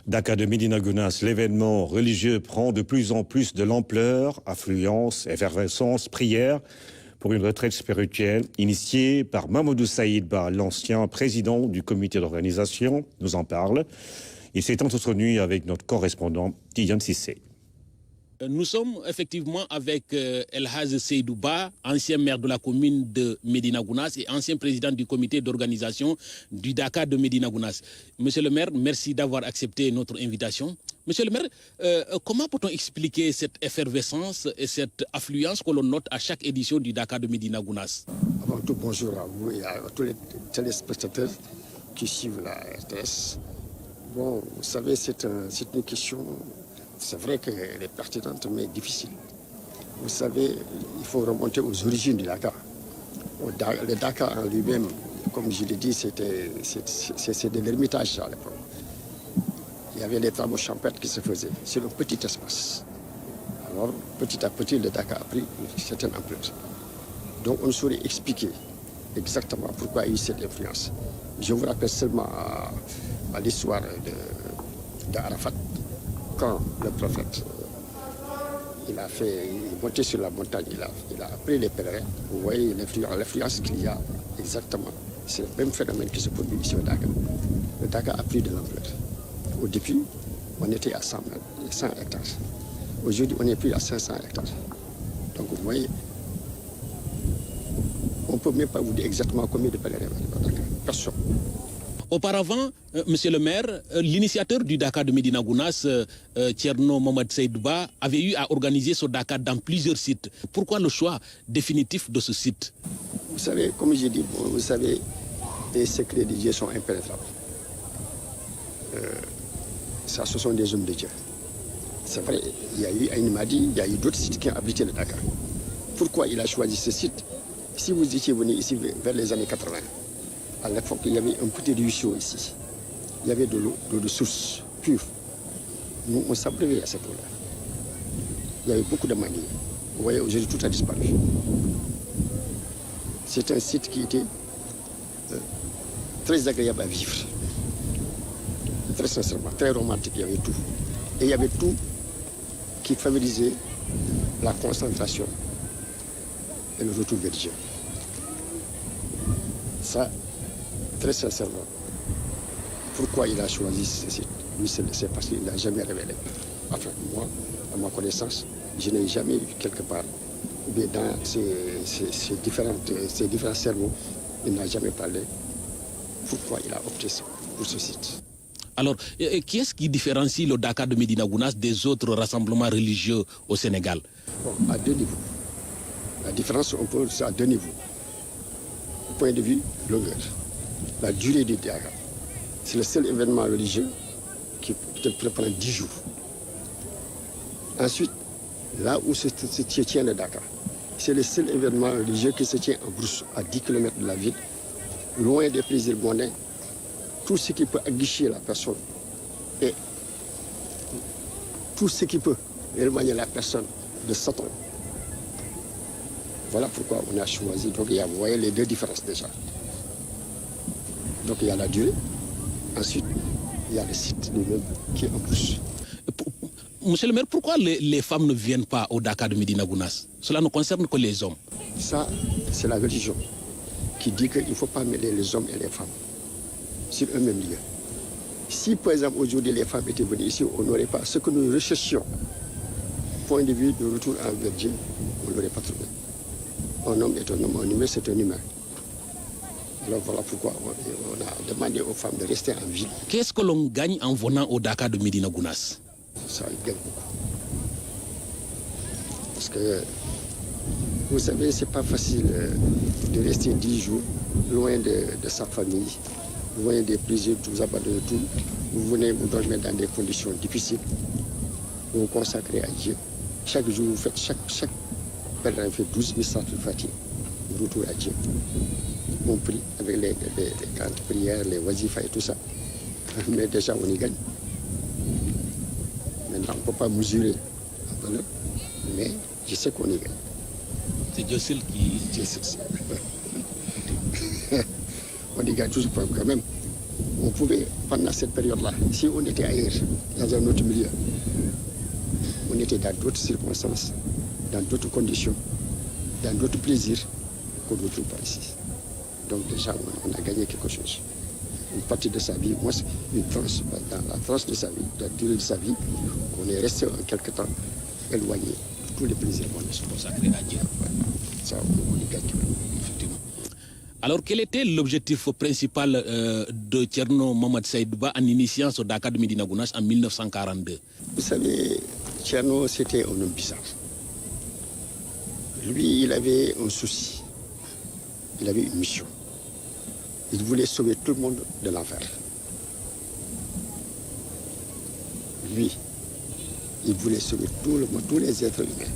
[SPEAKER 1] Dakar de Médina Gounass, l'événement religieux prend de plus en plus de l'ampleur, affluence, effervescence, prière pour une retraite spirituelle initiée par Mamadou Saïd Ba, l'ancien président du comité d'organisation, nous en parle. Il s'est entretenu avec notre correspondant Tidiane Sissé.
[SPEAKER 5] Nous sommes effectivement avec El Haz Seydou Ba, ancien maire de la commune de Médina Gounass et ancien président du comité d'organisation du Dakar de Médina Gounass. Monsieur le maire, merci d'avoir accepté notre invitation. Monsieur le maire, comment peut-on expliquer cette effervescence et cette affluence que l'on note à chaque édition du Dakar de Médina Gounass?
[SPEAKER 8] Avant tout, bonjour à vous et à tous les téléspectateurs qui suivent la RTS. Bon, vous savez, c'est une question... C'est vrai qu'elle est pertinente, mais difficile. Vous savez, il faut remonter aux origines du Dakar. Le Dakar en lui-même, comme je l'ai dit, c'est de l'ermitage à l'époque. Il y avait des travaux champêtres qui se faisaient sur un petit espace. Alors, petit à petit, le Dakar a pris une certaine ampleur. Donc, on ne saurait expliquer exactement pourquoi il y a eu cette influence. Je vous rappelle seulement à l'histoire d'Arafat. Quand le prophète, il est monté sur la montagne, il a appris les pèlerins, vous voyez l'influence qu'il y a exactement. C'est le même phénomène qui se produit ici au Dakar. Le Dakar a pris de l'ampleur. Au début, on était à 100 hectares. Aujourd'hui, on est plus à 500 hectares. Donc vous voyez, on ne peut même pas vous dire exactement combien de pèlerins au Dakar. Personne.
[SPEAKER 5] Auparavant, monsieur le maire, l'initiateur du Dakar de Médina Gounass, Thierno Mohamed Seydou Ba, avait eu à organiser ce Dakar dans plusieurs sites. Pourquoi le choix définitif de ce site?
[SPEAKER 8] Vous savez, comme j'ai dit, vous savez, les secrets de Dieu sont impénétrables. Ça, ce sont des hommes de Dieu. C'est vrai, il y a eu Aïn Madi, il y a eu d'autres sites qui ont habité le Dakar. Pourquoi il a choisi ce site? Si vous étiez venu ici vers les années 80, à l'époque, il y avait un petit ruisseau ici. Il y avait de l'eau de source pure. Nous, on s'abreuvait à cette eau-là. Il y avait beaucoup de manières. Vous voyez, aujourd'hui, tout a disparu. C'est un site qui était très agréable à vivre. Très sincèrement, très romantique, il y avait tout. Et il y avait tout qui favorisait la concentration et le retour vers Dieu. Ça, très sincèrement, pourquoi il a choisi ce site? Lui, c'est parce qu'il n'a jamais révélé. Enfin, moi, à ma connaissance, je n'ai jamais eu quelque part, mais dans ces différents cerveaux, il n'a jamais parlé pourquoi il a opté pour ce site.
[SPEAKER 5] Alors, qu'est-ce qui différencie le Dakar de Médina Gounass des autres rassemblements religieux au Sénégal?
[SPEAKER 8] Bon, à deux niveaux. La différence, on peut, c'est à deux niveaux. Au point de vue longueur. La durée du Dakar. C'est le seul événement religieux qui peut prendre 10 jours. Ensuite, là où se tient le Dakar, c'est le seul événement religieux qui se tient en brousse, à 10 km de la ville, loin des plaisirs mondains, tout ce qui peut aguicher la personne et tout ce qui peut éloigner la personne de Satan. Voilà pourquoi on a choisi. Donc, vous voyez les deux différences déjà. Donc, il y a la durée. Ensuite, il y a le site lui-même qui est en plus.
[SPEAKER 5] Monsieur le maire, pourquoi les femmes ne viennent pas au Dakar de Médina Gounass? Cela ne concerne que les hommes.
[SPEAKER 8] Ça, c'est la religion qui dit qu'il ne faut pas mêler les hommes et les femmes sur un même lieu. Si, par exemple, aujourd'hui, les femmes étaient venues ici, on n'aurait pas ce que nous recherchions. Point de vue de retour envers Dieu, on ne l'aurait pas trouvé. Un homme est un homme, un humain, c'est un humain. Alors voilà pourquoi on a demandé aux femmes de rester en ville.
[SPEAKER 5] Qu'est-ce que l'on gagne en venant au Dakar de Médina Gounass?
[SPEAKER 8] Ça gagne beaucoup. Parce que, vous savez, c'est pas facile de rester 10 jours loin de sa famille, loin des plaisirs, vous abandonnez tout. Vous venez vous dormir dans des conditions difficiles. Vous vous consacrez à Dieu. Chaque jour, vous faites chaque pèlerin fait 12 000 salles de fatigue. retour à Dieu. On prie avec les grandes prières, les wazifas et tout ça. Mais déjà, on y gagne. Maintenant, on ne peut pas mesurer la valeur, mais je sais qu'on y gagne.
[SPEAKER 5] C'est Dieu seul qui...
[SPEAKER 8] Dieu seul. On y gagne toujours quand même. On pouvait, pendant cette période-là, si on était ailleurs, dans un autre milieu, on était dans d'autres circonstances, dans d'autres conditions, dans d'autres plaisirs qu'on ne retrouve pas ici. Donc déjà, on a gagné quelque chose. Une partie de sa vie, moi, une tranche, dans la tranche de sa vie, dans la durée de sa vie, on est resté en quelque temps éloigné de tous les plaisirs mondains.
[SPEAKER 5] Consacré à Dieu.
[SPEAKER 8] Ça, on y gagne.
[SPEAKER 5] Effectivement. Alors, quel était l'objectif principal de Thierno Mohamed Saïdouba en initiant ce Dakar de Médina Gounass en 1942?
[SPEAKER 8] Vous savez, Thierno, c'était un homme bizarre. Lui, il avait un souci. Il avait une mission. Il voulait sauver tout le monde de l'enfer. Lui, il voulait sauver tout le monde, tous les êtres humains.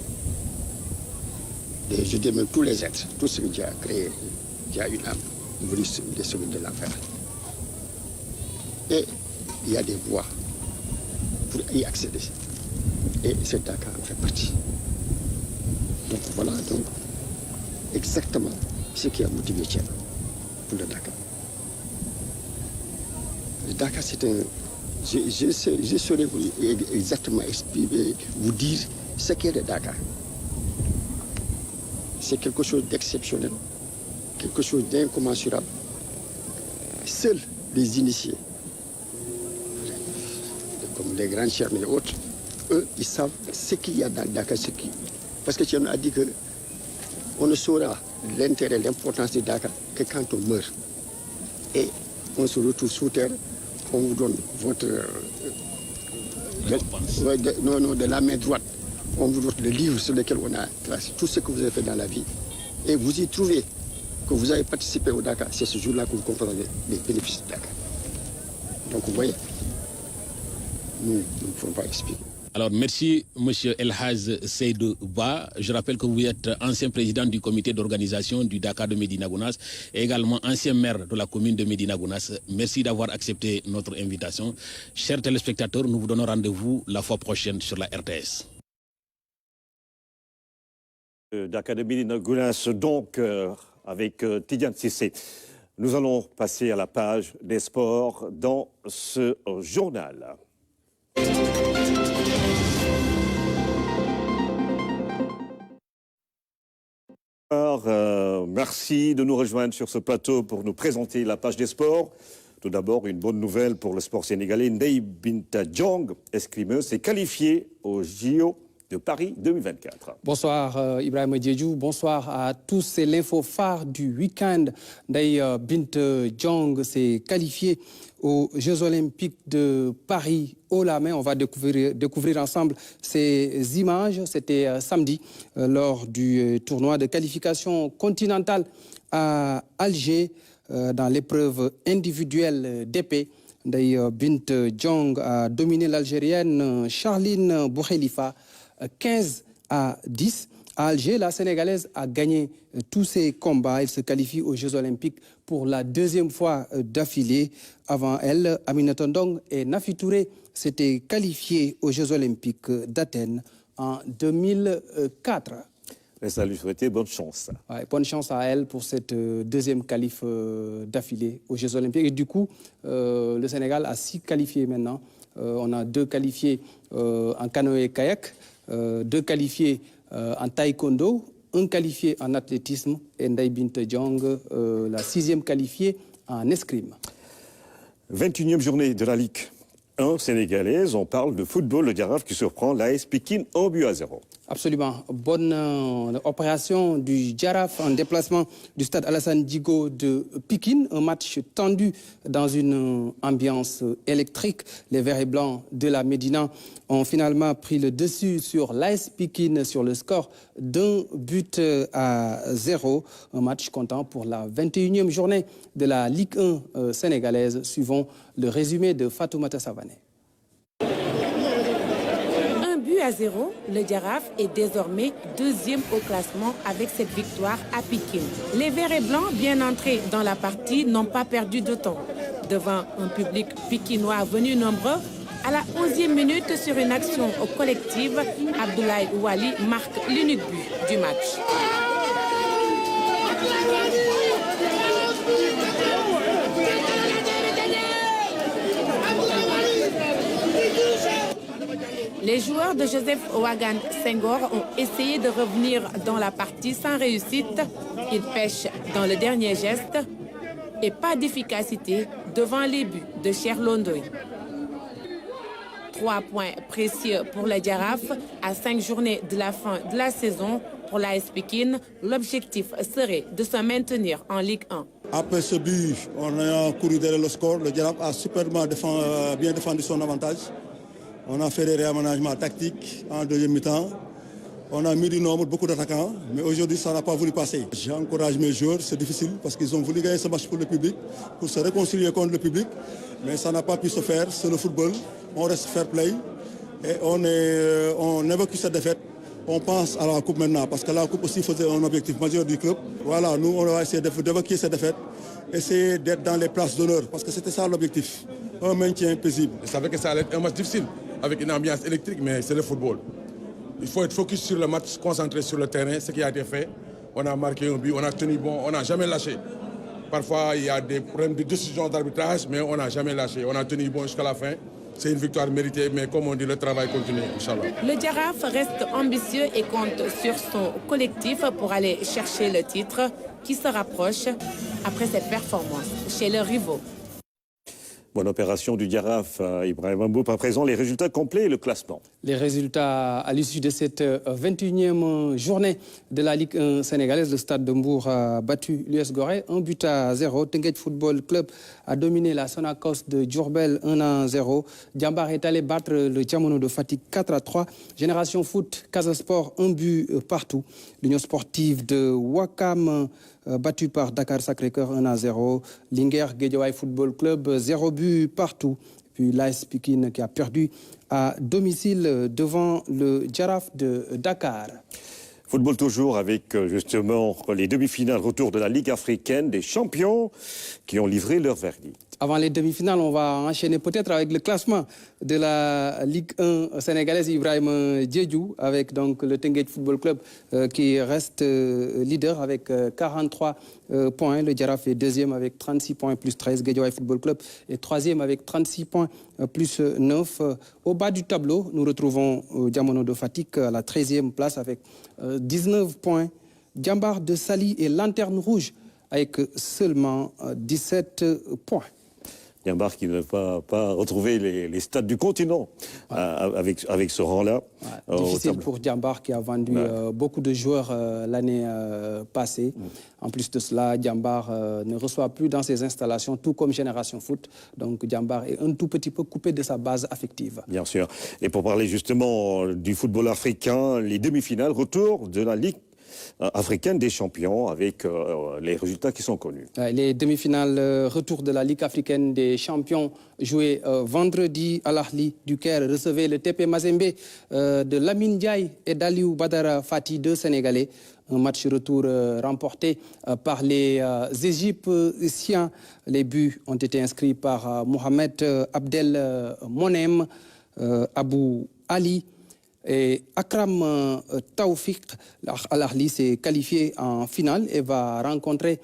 [SPEAKER 8] Et je dis même tous les êtres, tout ce que Dieu a créé, qui a une âme, il voulait les sauver de l'enfer. Et il y a des voies pour y accéder. Et cet Dakar en fait partie. Donc voilà donc exactement ce qui a motivé Thierno pour le Dakar. Le Dakar, c'est un... Je saurais exactement expliquer, vous dire ce qu'est le Dakar. C'est quelque chose d'exceptionnel, quelque chose d'incommensurable. Seuls les initiés, comme les grands Thierno et autres, eux, ils savent ce qu'il y a dans le Dakar. Parce que Thierno a dit qu'on ne saura l'intérêt, l'importance du Dakar que quand on meurt. Et on se retrouve sous terre, on vous donne votre... de la main droite, on vous donne le livre sur lequel on a tracé tout ce que vous avez fait dans la vie. Et vous y trouvez que vous avez participé au Dakar. C'est ce jour-là que vous comprenez les bénéfices du Dakar. Donc vous voyez, nous ne pouvons pas expliquer.
[SPEAKER 5] Alors, merci, M. Elhaz Seydouba. Je rappelle que vous êtes ancien président du comité d'organisation du Dakar de Médina Gounass et également ancien maire de la commune de Médina Gounass. Merci d'avoir accepté notre invitation. Chers téléspectateurs, nous vous donnons rendez-vous la fois prochaine sur la RTS.
[SPEAKER 1] Dakar de Médina Gounass, donc, avec Tidiane Cissé. Nous allons passer à la page des sports dans ce journal. Merci de nous rejoindre sur ce plateau pour nous présenter la page des sports. Tout d'abord, une bonne nouvelle pour le sport sénégalais. Ndeye Binta Diong, escrimeuse, s'est qualifiée au JO de Paris 2024.
[SPEAKER 9] Bonsoir Ibrahima Diédhiou, bonsoir à tous. C'est l'info phare du week-end. Ndeye Binta Diong s'est qualifiée aux Jeux Olympiques de Paris haut la main. On va découvrir ensemble ces images. C'était samedi lors du tournoi de qualification continentale à Alger dans l'épreuve individuelle d'épée. Ndeye Binta Diong a dominé l'Algérienne Charline Boukhelifa 15-10. À Alger, la Sénégalaise a gagné tous ses combats. Elle se qualifie aux Jeux Olympiques pour la deuxième fois d'affilée. Avant elle, Aminata Ndong et Nafi Touré s'étaient qualifiés aux Jeux Olympiques d'Athènes en 2004.
[SPEAKER 1] Et ça lui souhaitait bonne chance.
[SPEAKER 9] Ouais, bonne chance à elle pour cette deuxième qualif d'affilée aux Jeux Olympiques. Et du coup, le Sénégal a 6 qualifiés maintenant. On a 2 qualifiés en canoë-kayak, 2 qualifiés en taekwondo, 1 qualifié en athlétisme et Ndeye Binta Diong, la 6e qualifiée en escrime.
[SPEAKER 1] 21e journée de la Ligue 1 sénégalaise. On parle de football. Le Jaraaf qui surprend l'AS Pikine 1-0.
[SPEAKER 9] Absolument. Bonne opération du Jaraaf en déplacement du stade Alassane Djigo de Pikine. Un match tendu dans une ambiance électrique. Les Verts et Blancs de la Médina ont finalement pris le dessus sur l'AS Pikine sur le score d'1-0. Un match comptant pour la 21e journée de la Ligue 1 sénégalaise. Suivons le résumé de Fatoumata Savané.
[SPEAKER 10] 1-0, le Jaraaf est désormais deuxième au classement avec cette victoire à Pikine. Les Verts et Blancs, bien entrés dans la partie, n'ont pas perdu de temps. Devant un public pikinois venu nombreux, à la 11e minute, sur une action collective, Abdoulaye Ouali marque l'unique but du match. Les joueurs de Joseph Ouagane Senghor ont essayé de revenir dans la partie sans réussite. Ils pêchent dans le dernier geste et pas d'efficacité devant les buts de Cheikh Londoy. 3 points précieux pour le Jaraaf à 5 journées de la fin de la saison. Pour l'AS Pikine, l'objectif serait de se maintenir en Ligue 1.
[SPEAKER 12] Après ce but, on a couru derrière le score. Le Jaraaf a superbement bien défendu son avantage. On a fait des réaménagements tactiques en deuxième mi-temps. On a mis du nombre, beaucoup d'attaquants, mais aujourd'hui, ça n'a pas voulu passer. J'encourage mes joueurs, c'est difficile parce qu'ils ont voulu gagner ce match pour le public, pour se réconcilier contre le public, mais ça n'a pas pu se faire, c'est le football. On reste fair play et on évoque cette défaite. On pense à la Coupe maintenant, parce que la Coupe aussi faisait un objectif majeur du club. Voilà, nous, on va essayer d'évoquer cette défaite, essayer d'être dans les places d'honneur, parce que c'était ça l'objectif, un maintien paisible.
[SPEAKER 13] Je savais que ça allait être un match difficile, avec une ambiance électrique, mais c'est le football. Il faut être focus sur le match, concentré sur le terrain, ce qui a été fait. On a marqué un but, on a tenu bon, on n'a jamais lâché. Parfois, il y a des problèmes de décision d'arbitrage, mais on n'a jamais lâché. On a tenu bon jusqu'à la fin. C'est une victoire méritée, mais comme on dit, le travail continue, Inch'Allah.
[SPEAKER 10] Le Jaraaf reste ambitieux et compte sur son collectif pour aller chercher le titre qui se rapproche après cette performance chez leurs rivaux.
[SPEAKER 1] Bonne opération du Jaraaf, Ibrahim Mboup. À présent, les résultats complets et le classement.
[SPEAKER 9] Les résultats à l'issue de cette 21e journée de la Ligue 1 sénégalaise. Le Stade de Mbour a battu l'US Gorée 1-0. Teungueth Football Club a dominé la Sonacos de Diourbel 1-0. Diambar est allé battre le Diamono de Fatick 4-3. Génération Foot, Casa Sport, 1 but partout. L'Union sportive de Ouakam battu par Dakar Sacré-Cœur 1-0. Linguère Guédiawaye Football Club 0 but partout. Puis l'AS Pikine qui a perdu à domicile devant le Jaraaf de Dakar.
[SPEAKER 1] Football toujours avec justement les demi-finales retour de la Ligue africaine des champions qui ont livré leur verdict.
[SPEAKER 9] Avant les demi-finales, on va enchaîner peut-être avec le classement de la Ligue 1 sénégalaise. Ibrahim Diédhiou avec donc le Teungueth Football Club qui reste leader avec 43 points. Le Jaraaf est deuxième avec 36 points plus 13. Guédiawaye Football Club est troisième avec 36 points plus 9. Au bas du tableau, nous retrouvons Diamono de Fatick à la 13e place avec 19 points. Diambar de Saly et Lanterne Rouge avec seulement 17 points.
[SPEAKER 1] Diambar qui ne va pas retrouver les stades du continent avec ce rang-là.
[SPEAKER 9] Difficile pour Diambar qui a vendu beaucoup de joueurs l'année passée. En plus de cela, Diambar ne reçoit plus dans ses installations, tout comme Génération Foot. Donc Diambar est un tout petit peu coupé de sa base affective.
[SPEAKER 1] Bien sûr. Et pour parler justement du football africain, les demi-finales, retour de la Ligue africaine des champions avec les résultats qui sont connus.
[SPEAKER 9] Les demi-finales retour de la Ligue africaine des champions jouées vendredi. Al Ahly du Caire recevait le TP Mazembe de Lamine Ndiaye et d'Aliou Badara Fati, 2 Sénégalais. Un match retour remporté par les Égyptiens. Les buts ont été inscrits par Mohamed Abdel Monem, Abou Ali et Akram Taoufik. Al Ahly s'est qualifié en finale et va rencontrer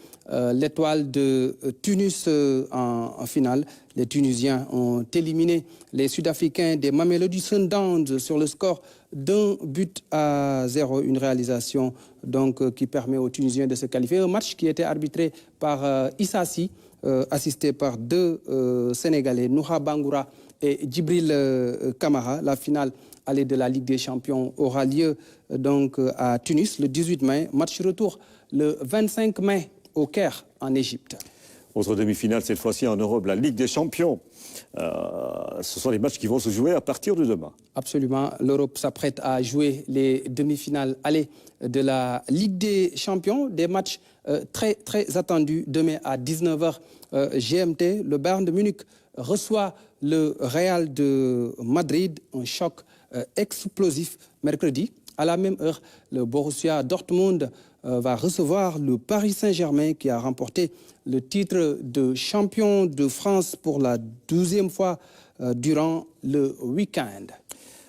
[SPEAKER 9] l'Étoile de Tunis en finale. Les Tunisiens ont éliminé les Sud-Africains des Mamelody Sundowns sur le score d'1-0. Une réalisation donc qui permet aux Tunisiens de se qualifier. Un match qui était arbitré par Issassi, assisté par 2 Sénégalais, Noura Bangoura et Djibril Kamara. La finale allée de la Ligue des Champions aura lieu donc à Tunis le 18 mai. Match retour le 25 mai au Caire en Égypte.
[SPEAKER 1] Autre demi-finale cette fois-ci en Europe, la Ligue des Champions. Ce sont les matchs qui vont se jouer à partir de demain.
[SPEAKER 9] Absolument. L'Europe s'apprête à jouer les demi-finales allées de la Ligue des Champions. Des matchs très attendus demain à 19h GMT. Le Bayern de Munich reçoit le Real de Madrid, un choc explosif mercredi. À la même heure, le Borussia Dortmund va recevoir le Paris Saint-Germain qui a remporté le titre de champion de France pour la 12e fois durant le week-end.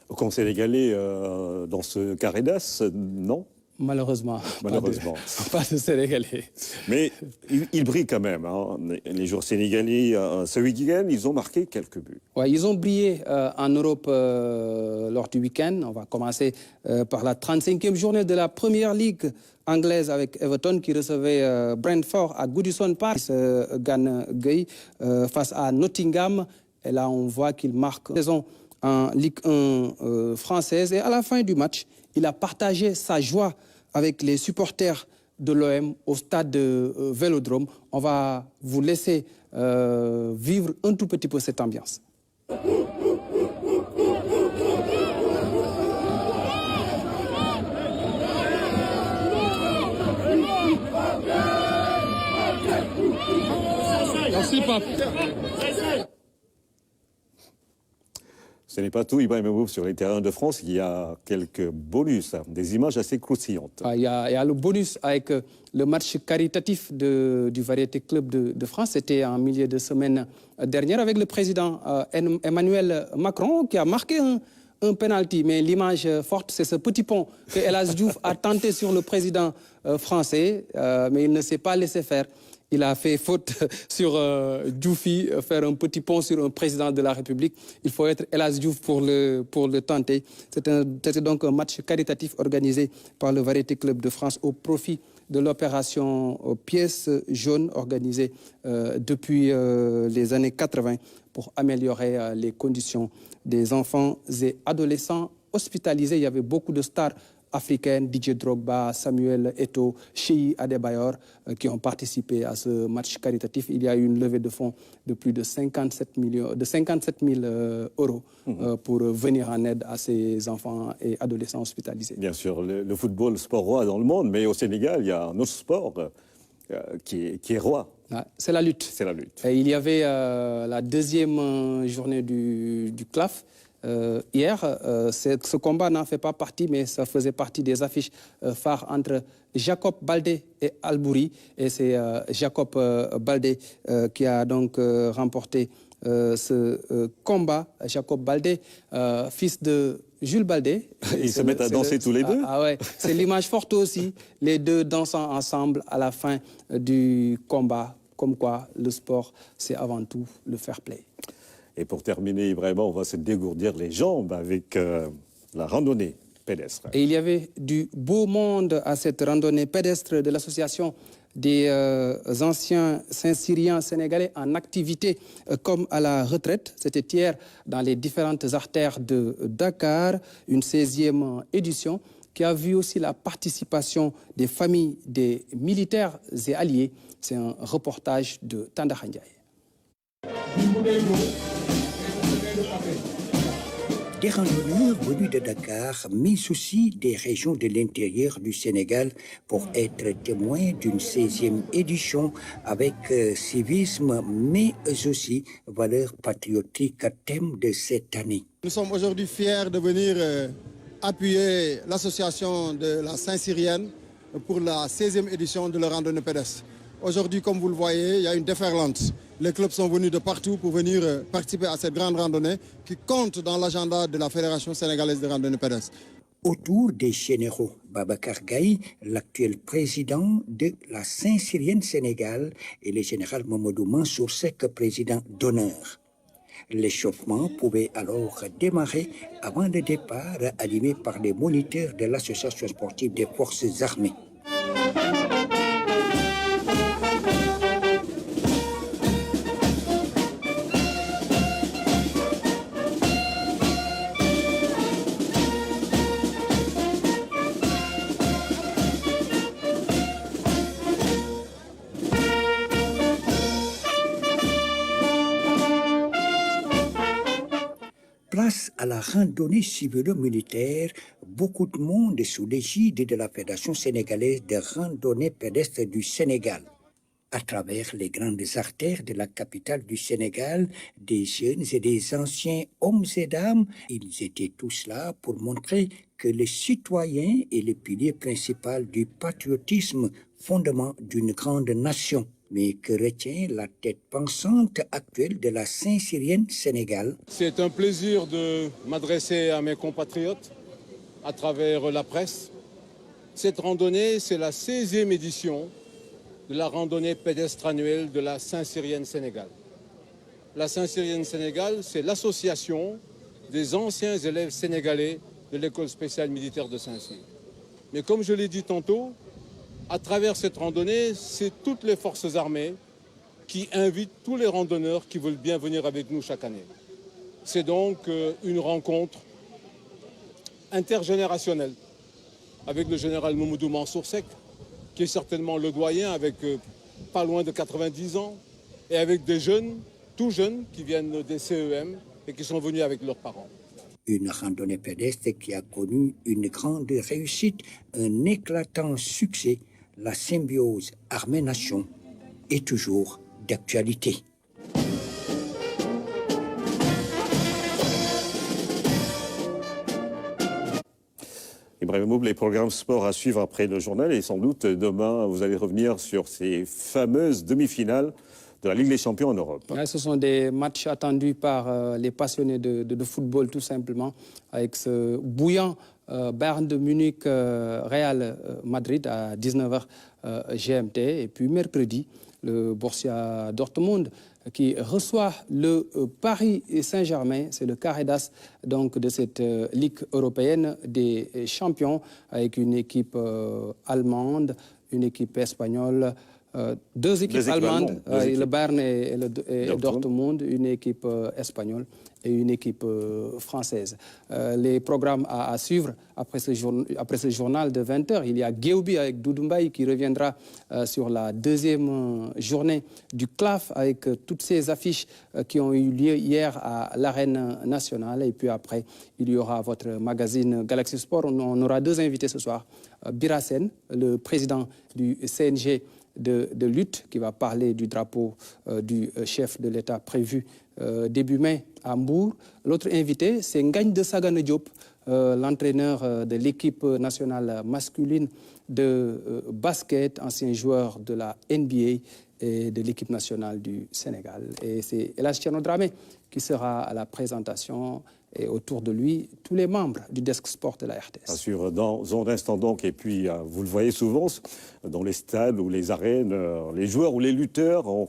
[SPEAKER 1] Au camp sénégalais, dans ce carré d'as, non?
[SPEAKER 9] Malheureusement.
[SPEAKER 1] Malheureusement.
[SPEAKER 9] Pas de Sénégalais.
[SPEAKER 1] Mais ils brillent quand même. Hein. Les joueurs sénégalais, ce week-end, ils ont marqué quelques buts.
[SPEAKER 9] Ouais, ils ont brillé en Europe lors du week-end. On va commencer par la 35e journée de la Première Ligue anglaise avec Everton qui recevait Brentford à Goodison Park. Gana Gueye face à Nottingham. Et là, on voit qu'il marque saison en Ligue 1 française. Et à la fin du match, il a partagé sa joie avec les supporters de l'OM au stade de Vélodrome. On va vous laisser vivre un tout petit peu cette ambiance.
[SPEAKER 1] Merci, Pape. Ce n'est pas tout, Ibrahim Mboub, sur les terrains de France. Il y a quelques bonus, des images assez croustillantes.
[SPEAKER 9] Il y a le bonus avec le match caritatif du Variété Club de France. C'était en milieu de semaine dernière avec le président Emmanuel Macron qui a marqué un penalty. Mais l'image forte, c'est ce petit pont que El Hadji Diouf a tenté sur le président français, mais il ne s'est pas laissé faire. Il a fait faute sur Djoufi, faire un petit pont sur un président de la République. Il faut être El Hadji Diouf pour le tenter. C'était donc un match caritatif organisé par le Variété Club de France au profit de l'opération Pièces jaunes organisée depuis les années 80 pour améliorer les conditions des enfants et adolescents hospitalisés. Il y avait beaucoup de stars africaines, Didier Drogba, Samuel Eto'o, Cheikh Adebayor, qui ont participé à ce match caritatif. Il y a eu une levée de fonds de plus de 57 000 euros pour venir en aide à ces enfants et adolescents hospitalisés.
[SPEAKER 1] Bien sûr, le football, sport roi dans le monde, mais au Sénégal, il y a un autre sport qui est roi.
[SPEAKER 9] C'est la lutte.
[SPEAKER 1] C'est la lutte.
[SPEAKER 9] Et il y avait la deuxième journée du CLAF. Hier, ce combat n'en fait pas partie, mais ça faisait partie des affiches phares entre Jacob Baldé et Albouri. Et c'est Jacob Baldé qui a donc remporté ce combat. Jacob Baldé, fils de Jules Baldé.
[SPEAKER 1] Ils se mettent à danser tous les deux.
[SPEAKER 9] Ah ouais, c'est l'image forte aussi. Les deux dansant ensemble à la fin du combat. Comme quoi, le sport, c'est avant tout le fair play.
[SPEAKER 1] Et pour terminer, vraiment, on va se dégourdir les jambes avec la randonnée pédestre.
[SPEAKER 9] Et il y avait du beau monde à cette randonnée pédestre de l'association des anciens Saint-Syriens sénégalais en activité comme à la retraite. C'était hier dans les différentes artères de Dakar, une 16e édition qui a vu aussi la participation des familles des militaires et alliés. C'est un reportage de Tanda Khandiaye.
[SPEAKER 15] Des randonneurs venus de Dakar, mais aussi des régions de l'intérieur du Sénégal pour être témoins d'une 16e édition avec civisme, mais aussi valeurs patriotiques, thème de cette année.
[SPEAKER 22] Nous sommes aujourd'hui fiers de venir appuyer l'association de la Saint-Syrienne pour la 16e édition de la randonnée pédestre. Aujourd'hui, comme vous le voyez, il y a une déferlante. Les clubs sont venus de partout pour venir participer à cette grande randonnée qui compte dans l'agenda de la Fédération sénégalaise de randonnée pédestre.
[SPEAKER 15] Autour des généraux Babacar Gaye, l'actuel président de la Saint-Syrienne Sénégal, et le général Mamadou Mansour Seck, président d'honneur. L'échauffement pouvait alors démarrer avant le départ, animé par les moniteurs de l'association sportive des forces armées. Place à la randonnée civilo-militaire, beaucoup de monde sous l'égide de la Fédération sénégalaise de randonnée pédestre du Sénégal. À travers les grandes artères de la capitale du Sénégal, des jeunes et des anciens hommes et dames, ils étaient tous là pour montrer que le citoyen est le pilier principal du patriotisme, fondement d'une grande nation. Mais que retient la tête pensante actuelle de la Saint-Cyrienne Sénégal?
[SPEAKER 16] C'est un plaisir de m'adresser à mes compatriotes à travers la presse. Cette randonnée, c'est la 16e édition de la randonnée pédestre annuelle de la Saint-Cyrienne Sénégal. La Saint-Cyrienne Sénégal, c'est l'association des anciens élèves sénégalais de l'école spéciale militaire de Saint-Cyr. Mais comme je l'ai dit tantôt, à travers cette randonnée, c'est toutes les forces armées qui invitent tous les randonneurs qui veulent bien venir avec nous chaque année. C'est donc une rencontre intergénérationnelle avec le général Mamadou Mansour Seck, qui est certainement le doyen avec pas loin de 90 ans, et avec des jeunes, tout jeunes, qui viennent des CEM et qui sont venus avec leurs parents.
[SPEAKER 15] Une randonnée pédestre qui a connu une grande réussite, un éclatant succès. La symbiose armée-nation est toujours d'actualité.
[SPEAKER 1] Ibrahim Moub, les programmes sport à suivre après le journal et sans doute demain vous allez revenir sur ces fameuses demi-finales de la Ligue des Champions en Europe.
[SPEAKER 9] Ouais, ce sont des matchs attendus par les passionnés de football tout simplement, avec ce bouillant Bayern de Munich, Real Madrid à 19h GMT, et puis mercredi le Borussia Dortmund qui reçoit le Paris Saint-Germain, c'est le carré d'as donc de cette Ligue européenne des champions, avec une équipe allemande, une équipe espagnole, deux équipes allemandes, le Bayern et Dortmund, une équipe espagnole et une équipe française. Les programmes à suivre après ce journal de 20h, il y a Guéoubi avec Doudou qui reviendra sur la deuxième journée du CLAF avec toutes ces affiches qui ont eu lieu hier à l'Arène nationale. Et puis après, il y aura votre magazine Galaxy Sport. On aura deux invités ce soir. Birassen, le président du CNG de lutte, qui va parler du drapeau du chef de l'État prévu début mai à Hambourg. L'autre invité, c'est Ngagne de Sagane Diop, l'entraîneur de l'équipe nationale masculine de basket, ancien joueur de la NBA et de l'équipe nationale du Sénégal. Et c'est El Hadji Thierno Dramé qui sera à la présentation, et autour de lui, tous les membres du desk sport de la RTS.
[SPEAKER 1] Bien sûr, dans un instant donc, et puis vous le voyez souvent, dans les stades ou les arènes, les joueurs ou les lutteurs ont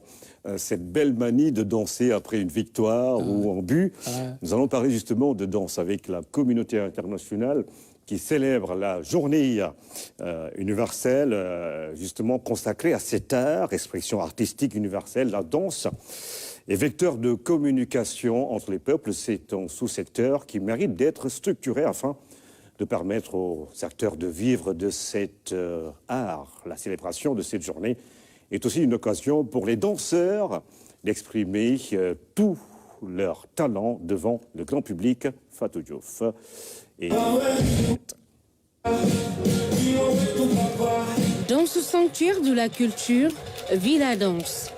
[SPEAKER 1] cette belle manie de danser après une victoire ou en but. Nous allons parler justement de danse avec la communauté internationale qui célèbre la journée universelle, justement consacrée à cet art, expression artistique universelle, la danse. Et vecteur de communication entre les peuples, c'est un sous-secteur qui mérite d'être structuré afin de permettre aux acteurs de vivre de cet art. La célébration de cette journée est aussi une occasion pour les danseurs d'exprimer tout leur talent devant le grand public. Fatou Diouf.
[SPEAKER 17] Dans ce sanctuaire de la culture vit la danse.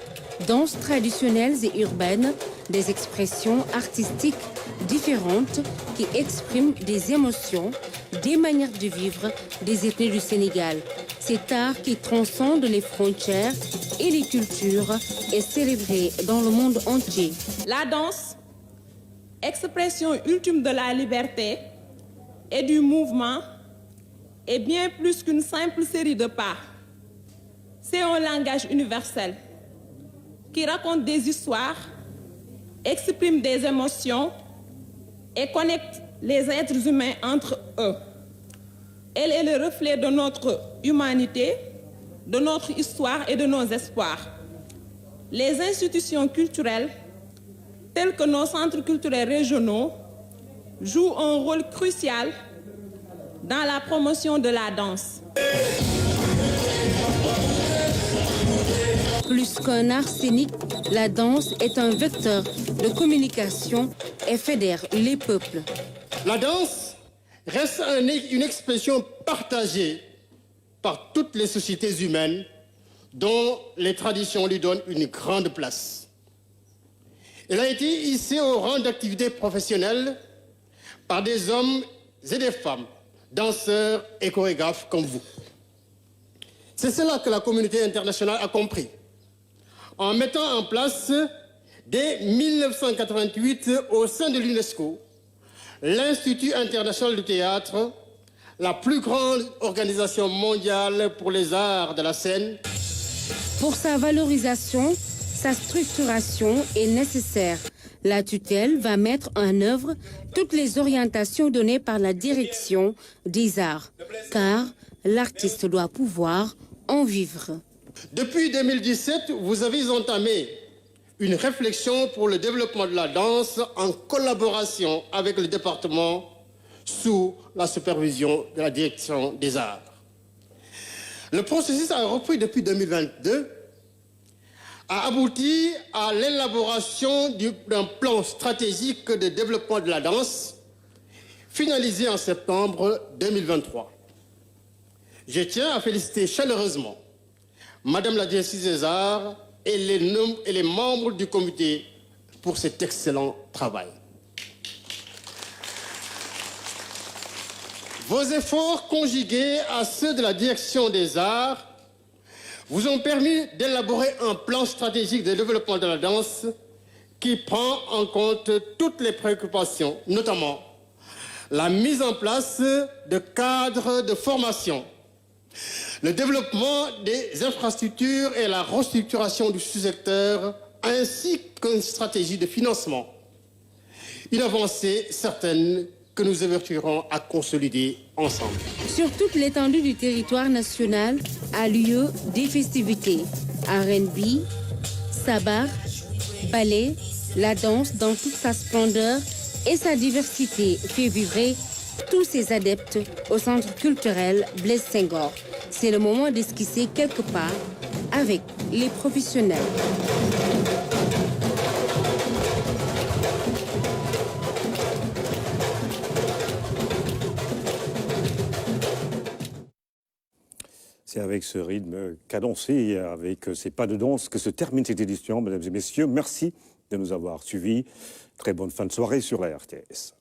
[SPEAKER 17] Danses traditionnelles et urbaines, des expressions artistiques différentes qui expriment des émotions, des manières de vivre des ethnies du Sénégal. Cet art qui transcende les frontières et les cultures est célébré dans le monde entier.
[SPEAKER 21] La danse, expression ultime de la liberté et du mouvement, est bien plus qu'une simple série de pas. C'est un langage universel qui raconte des histoires, exprime des émotions et connecte les êtres humains entre eux. Elle est le reflet de notre humanité, de notre histoire et de nos espoirs. Les institutions culturelles, telles que nos centres culturels régionaux, jouent un rôle crucial dans la promotion de la danse.
[SPEAKER 17] Plus qu'un art scénique, la danse est un vecteur de communication et fédère les peuples.
[SPEAKER 24] La danse reste une expression partagée par toutes les sociétés humaines dont les traditions lui donnent une grande place. Elle a été hissée au rang d'activité professionnelle par des hommes et des femmes, danseurs et chorégraphes comme vous. C'est cela que la communauté internationale a compris, en mettant en place, dès 1988, au sein de l'UNESCO, l'Institut international du théâtre, la plus grande organisation mondiale pour les arts de la scène.
[SPEAKER 17] Pour sa valorisation, sa structuration est nécessaire. La tutelle va mettre en œuvre toutes les orientations données par la direction des arts, car l'artiste doit pouvoir en vivre.
[SPEAKER 24] Depuis 2017, vous avez entamé une réflexion pour le développement de la danse en collaboration avec le département sous la supervision de la direction des arts. Le processus a repris depuis 2022, a abouti à l'élaboration d'un plan stratégique de développement de la danse, finalisé en septembre 2023. Je tiens à féliciter chaleureusement Madame la directrice des arts et les membres du comité pour cet excellent travail. Vos efforts conjugués à ceux de la direction des arts vous ont permis d'élaborer un plan stratégique de développement de la danse qui prend en compte toutes les préoccupations, notamment la mise en place de cadres de formation, le développement des infrastructures et la restructuration du sous-secteur, ainsi qu'une stratégie de financement. Une avancée certaine que nous œuvrerons à consolider ensemble.
[SPEAKER 17] Sur toute l'étendue du territoire national a lieu des festivités. R&B, sabbat, ballet, la danse dans toute sa splendeur et sa diversité fait vibrer tous ses adeptes au centre culturel Blaise Senghor. C'est le moment d'esquisser quelque part avec les professionnels.
[SPEAKER 1] C'est avec ce rythme cadencé, avec ces pas de danse que se termine cette édition. Mesdames et messieurs, merci de nous avoir suivis. Très bonne fin de soirée sur la RTS.